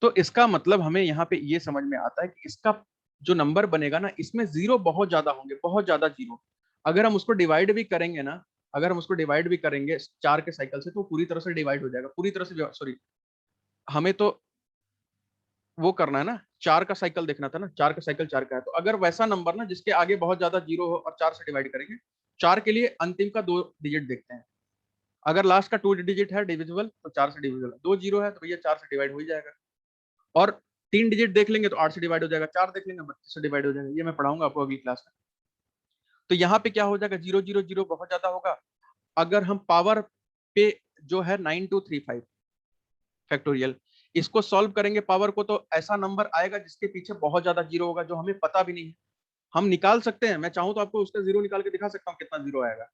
तो इसका मतलब हमें यहाँ पे ये समझ में आता है कि इसका जो नंबर बनेगा ना, इसमें जीरो बहुत ज्यादा होंगे, बहुत ज्यादा जीरो। अगर हम उसको डिवाइड भी करेंगे ना, अगर हम उसको डिवाइड भी करेंगे 4 के साइकिल से, तो पूरी तरह से डिवाइड हो जाएगा, पूरी तरह से, सॉरी, हमें तो वो करना है ना, 4 का साइकिल देखना था ना, 4 का साइकिल 4 का है। तो अगर वैसा नंबर ना जिसके आगे बहुत ज्यादा जीरो हो और 4 से डिवाइड करेंगे, 4 के लिए अंतिम का 2 डिजिट देखते हैं। अगर लास्ट का 2 डिजिट है डिविजिबल तो 4 से डिविजिबल, 2 जीरो है तो भैया 4 से डिवाइड हो ही जाएगा। और 3 डिजिट देख लेंगे तो 8 से डिवाइड हो जाएगा, 4 देख लेंगे 32 से डिवाइड हो जाएगा। ये मैं पढ़ाऊंगा आपको अगली क्लास में। तो यहाँ पे क्या हो जाएगा, जीरो जीरो जीरो बहुत ज्यादा होगा। अगर हम पावर पे जो है 9235 फैक्टोरियल, इसको सॉल्व करेंगे पावर को, तो ऐसा नंबर आएगा जिसके पीछे बहुत ज्यादा जीरो होगा, जो हमें पता भी नहीं है। हम निकाल सकते हैं, मैं चाहूं तो आपको उसका जीरो निकाल के दिखा सकता हूँ कितना जीरो आएगा,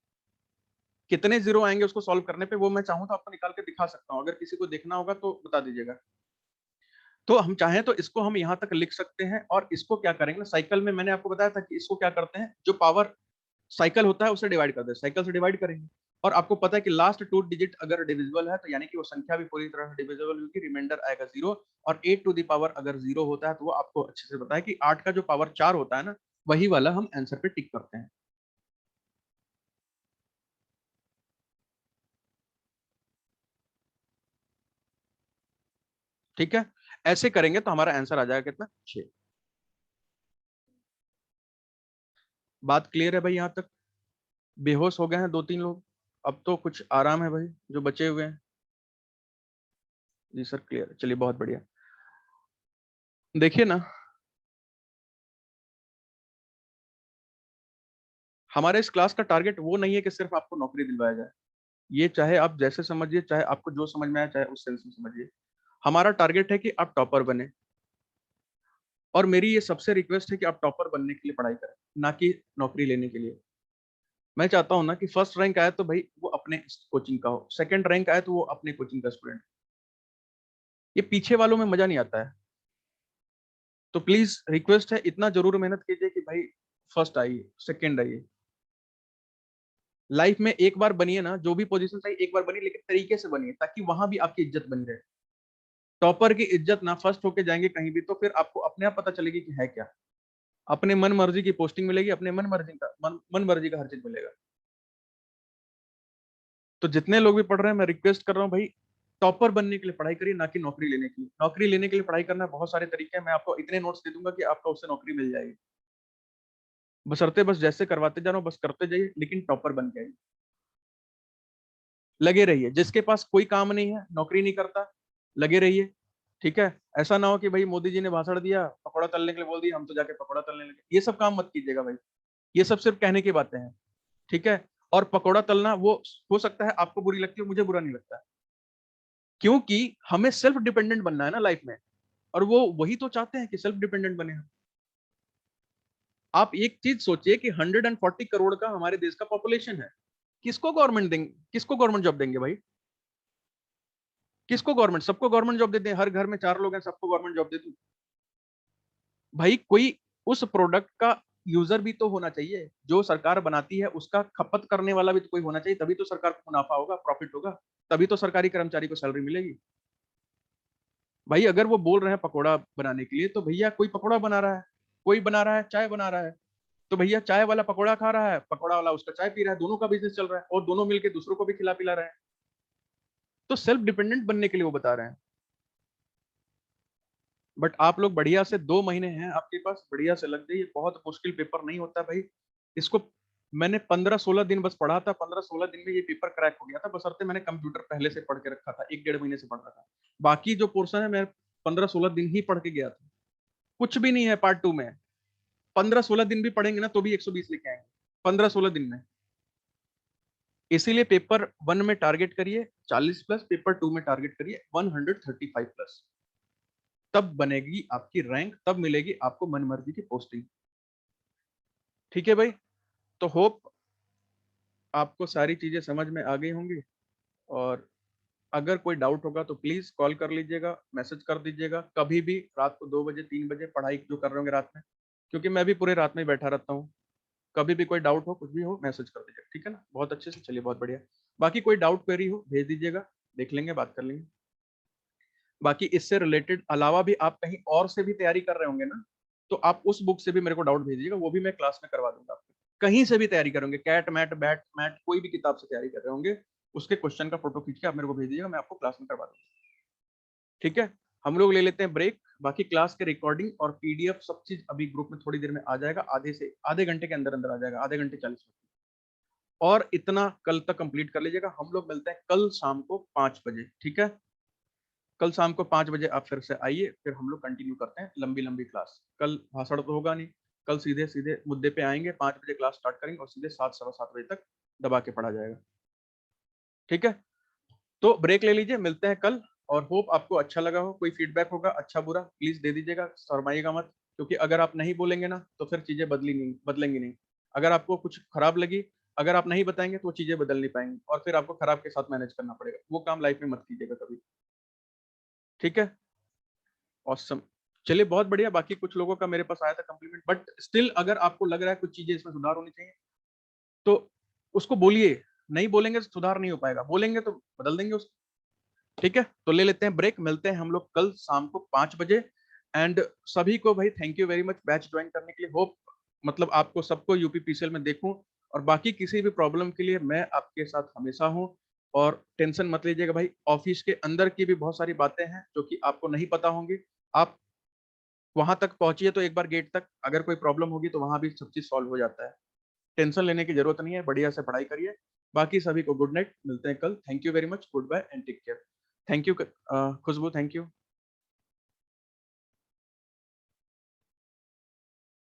कितने जीरो आएंगे उसको सॉल्व करने पे, वो मैं चाहूं तो आपको निकाल के दिखा सकता हूँ। अगर किसी को देखना होगा तो बता दीजिएगा। तो हम चाहें तो इसको हम यहाँ तक लिख सकते हैं, और इसको क्या करेंगे ना, साइकिल में मैंने आपको बताया था कि इसको क्या करते हैं, जो पावर साइकिल होता है उसे डिवाइड कर दे, साइकिल से डिवाइड करेंगे। और आपको पता है कि लास्ट 2 डिजिट अगर डिविजिबल है तो यानी कि वो संख्या भी पूरी तरह से डिविजिबल होगी, रिमाइंडर आएगा जीरो। और 8 टू दी पावर अगर जीरो होता है तो वो आपको अच्छे से पता है कि 8 का जो पावर 4 होता है ना, वही वाला हम आंसर पे टिक करते हैं। ठीक है, ऐसे करेंगे तो हमारा आंसर आ जाएगा कितना, 6। बात क्लियर है भाई? यहाँ तक बेहोश हो गए हैं 2-3 लोग, अब तो कुछ आराम है भाई जो बचे हुए हैं। जी सर क्लियर है, चलिए बहुत बढ़िया। देखिए ना, हमारे इस क्लास का टारगेट वो नहीं है कि सिर्फ आपको नौकरी दिलवाया जाए। ये चाहे आप जैसे समझिए, चाहे आपको जो समझ में आए, चाहे उस सेंस में समझिए। हमारा टारगेट है कि आप टॉपर बने। और मेरी ये सबसे रिक्वेस्ट है कि आप टॉपर बनने के लिए पढ़ाई करें, ना कि नौकरी लेने के लिए। मैं चाहता हूं ना कि फर्स्ट रैंक आए तो भाई वो अपने कोचिंग का हो, सेकंड रैंक आए तो वो अपने कोचिंग का स्टूडेंट। ये पीछे वालों में मजा नहीं आता है। तो प्लीज रिक्वेस्ट है, इतना जरूर मेहनत कीजिए कि भाई फर्स्ट आइए, सेकंड आइए। लाइफ में एक बार बनिए ना, जो भी पोजीशन चाहिए एक बार बनिए, लेकिन तरीके से बनिए ताकि वहां भी आपकी इज्जत बनी रहे। टॉपर की इज्जत ना, फर्स्ट होके जाएंगे कहीं भी तो फिर आपको अपने आप पता चलेगी कि है क्या। अपने मन मर्जी की पोस्टिंग मिलेगी, अपने मन मर्जी का हर चीज मिलेगा। तो जितने लोग भी पढ़ रहे हैं, मैं रिक्वेस्ट कर रहा हूँ भाई, टॉपर बनने के लिए पढ़ाई करिए, ना कि नौकरी लेने के लिए। नौकरी लेने के लिए पढ़ाई करना बहुत सारे तरीके हैं, मैं आपको इतने नोट्स दे दूंगा कि आपको उससे नौकरी मिल जाएगी। बसरते बस जैसे करवाते जा रहा हूँ बस करते जाइए, लेकिन टॉपर बन के आइए। लगे रहिए, जिसके पास कोई काम नहीं है, नौकरी नहीं करता, लगे रहिए। ठीक है, ऐसा ना हो कि भाई मोदी जी ने भाषण दिया, पकौड़ा तलने के लिए बोल दिया, हम तो जाके पकौड़ा तलने लगे। ये सब काम मत कीजिएगा भाई, ये सब सिर्फ कहने की बातें हैं। ठीक है, और पकौड़ा तलना वो हो सकता है आपको बुरी लगती है, मुझे बुरा नहीं लगता है, क्योंकि हमें सेल्फ डिपेंडेंट बनना है ना लाइफ में। और वो वही तो चाहते हैं कि सेल्फ डिपेंडेंट बने हम। आप एक चीज सोचिए कि 140 करोड़ का हमारे देश का पॉपुलेशन है। किसको गवर्नमेंट देंगे, किसको गवर्नमेंट जॉब देंगे भाई? किसको गवर्नमेंट, सबको गवर्नमेंट जॉब दे दें, हर घर में 4 लोग हैं, सबको गवर्नमेंट जॉब दे दूं? भाई कोई उस प्रोडक्ट का यूजर भी तो होना चाहिए, जो सरकार बनाती है उसका खपत करने वाला भी तो कोई होना चाहिए, तभी तो सरकार को मुनाफा होगा, प्रॉफिट होगा, तभी तो सरकारी कर्मचारी को सैलरी मिलेगी। भाई अगर वो बोल रहे हैं पकौड़ा बनाने के लिए, तो भैया कोई पकौड़ा बना रहा है, कोई बना रहा है चाय बना रहा है। तो भैया चाय वाला पकौड़ा खा रहा है, पकौड़ा वाला उसका चाय पी रहा है, दोनों का बिजनेस चल रहा है, और दोनों मिलकर दूसरों को भी खिला पिला रहे हैं। तो सेल्फ डिपेंडेंट बनने के लिए वो बता रहे हैं। बट आप लोग बढ़िया से 2 महीने हैं आपके पास, बढ़िया से लग जाइए। बहुत मुश्किल पेपर नहीं होता भाई। इसको मैंने 15-16 दिन बस पढ़ा था, 15-16 दिन में ये पेपर क्रैक हो गया था, बशर्ते मैंने कंप्यूटर पहले से पढ़ के रखा था, 1 डेढ़ महीने से पढ़ रहा था। बाकी जो पोर्शन है मैं 15-16 दिन ही पढ़ के गया था। कुछ भी नहीं है पार्ट 2 में। 15-16 दिन भी पढ़ेंगे ना तो भी 120 लेके आएंगे 15-16 दिन में। इसीलिए पेपर 1 में टारगेट करिए 40 प्लस, पेपर 2 में टारगेट करिए 135 प्लस। तब बनेगी आपकी रैंक, तब मिलेगी आपको मनमर्जी की पोस्टिंग। ठीक है भाई, तो होप आपको सारी चीजें समझ में आ गई होंगी। और अगर कोई डाउट होगा तो प्लीज कॉल कर लीजिएगा, मैसेज कर दीजिएगा कभी भी, रात को 2 बजे 3 बजे, पढ़ाई जो कर रहे होंगे रात में, क्योंकि मैं भी पूरे रात में बैठा रहता हूँ। कभी भी कोई डाउट हो, कुछ भी हो, मैसेज कर दीजिएगा, ठीक है ना। बहुत अच्छे से, चलिए बहुत बढ़िया। बाकी कोई डाउट क्वेरी हो भेज दीजिएगा, देख लेंगे, बात कर लेंगे। बाकी इससे रिलेटेड अलावा भी आप कहीं और से भी तैयारी कर रहे होंगे ना, तो आप उस बुक से भी मेरे को डाउट भेजिएगा, वो भी मैं क्लास में करवा दूंगा आपको। कहीं से भी तैयारी करोगे, कैट मैट बैट मैट, कोई भी किताब से तैयारी कर रहे होंगे, उसके क्वेश्चन का फोटो खींच के आप मेरे को भेज दीजिएगा, मैं आपको क्लास में करवा दूंगा। ठीक है, हम लोग ले लेते हैं ब्रेक। बाकी क्लास के रिकॉर्डिंग और पीडीएफ सब चीज अभी ग्रुप में थोड़ी देर में आ जाएगा, आधे घंटे के अंदर अंदर आ जाएगा, आधे घंटे 40 मिनट। और इतना कल तक कंप्लीट कर लीजिएगा। हम लोग मिलते हैं कल शाम को 5 बजे, ठीक है। कल शाम को 5 बजे आप फिर से आइए, फिर हम लोग कंटिन्यू करते हैं लंबी लंबी क्लास। कल भाषण तो होगा नहीं, कल सीधे सीधे मुद्दे पे आएंगे। 5 बजे क्लास स्टार्ट करेंगे और सीधे 7 सवा 7 बजे तक दबा के पढ़ा जाएगा। ठीक है, तो ब्रेक ले लीजिए, मिलते हैं कल। और होप आपको अच्छा लगा हो। कोई फीडबैक होगा अच्छा बुरा प्लीज दे दीजिएगा, शर्माइएगा मत, क्योंकि अगर आप नहीं बोलेंगे ना तो फिर चीजें बदलेंगी नहीं। अगर आपको कुछ खराब लगी, अगर आप नहीं बताएंगे तो वो चीजें बदल नहीं पाएंगी, और फिर आपको खराब के साथ मैनेज करना पड़ेगा। वो काम लाइफ में मत कीजिएगा कभी। ठीक है, ऑसम। चलिए बहुत बढ़िया। बाकी कुछ लोगों का मेरे पास आया था कम्प्लीमेंट, बट स्टिल अगर आपको लग रहा है कुछ चीजें इसमें सुधार होनी चाहिए तो उसको बोलिए। नहीं बोलेंगे तो सुधार नहीं हो पाएगा, बोलेंगे तो बदल देंगे उसको। ठीक है, तो ले लेते हैं ब्रेक, मिलते हैं हम लोग कल शाम को 5 बजे। एंड सभी को भाई thank you very much batch join करने के लिए। होप मतलब आपको सबको यूपीपीसीएल में देखूं। और बाकी किसी भी प्रॉब्लम के लिए मैं आपके साथ हमेशा हूं। और टेंशन मत लीजिएगा भाई, ऑफिस के अंदर की भी बहुत सारी बातें हैं जो कि आपको नहीं पता होंगी। आप वहां तक पहुंचिए तो एक बार गेट तक, अगर कोई प्रॉब्लम होगी तो वहां भी सब चीज सॉल्व हो जाता है। टेंशन लेने की जरूरत नहीं है, बढ़िया से पढ़ाई करिए। बाकी सभी को गुड नाइट, मिलते हैं कल। Thank you very much, goodbye and take care. Thank you Khushboo, thank you.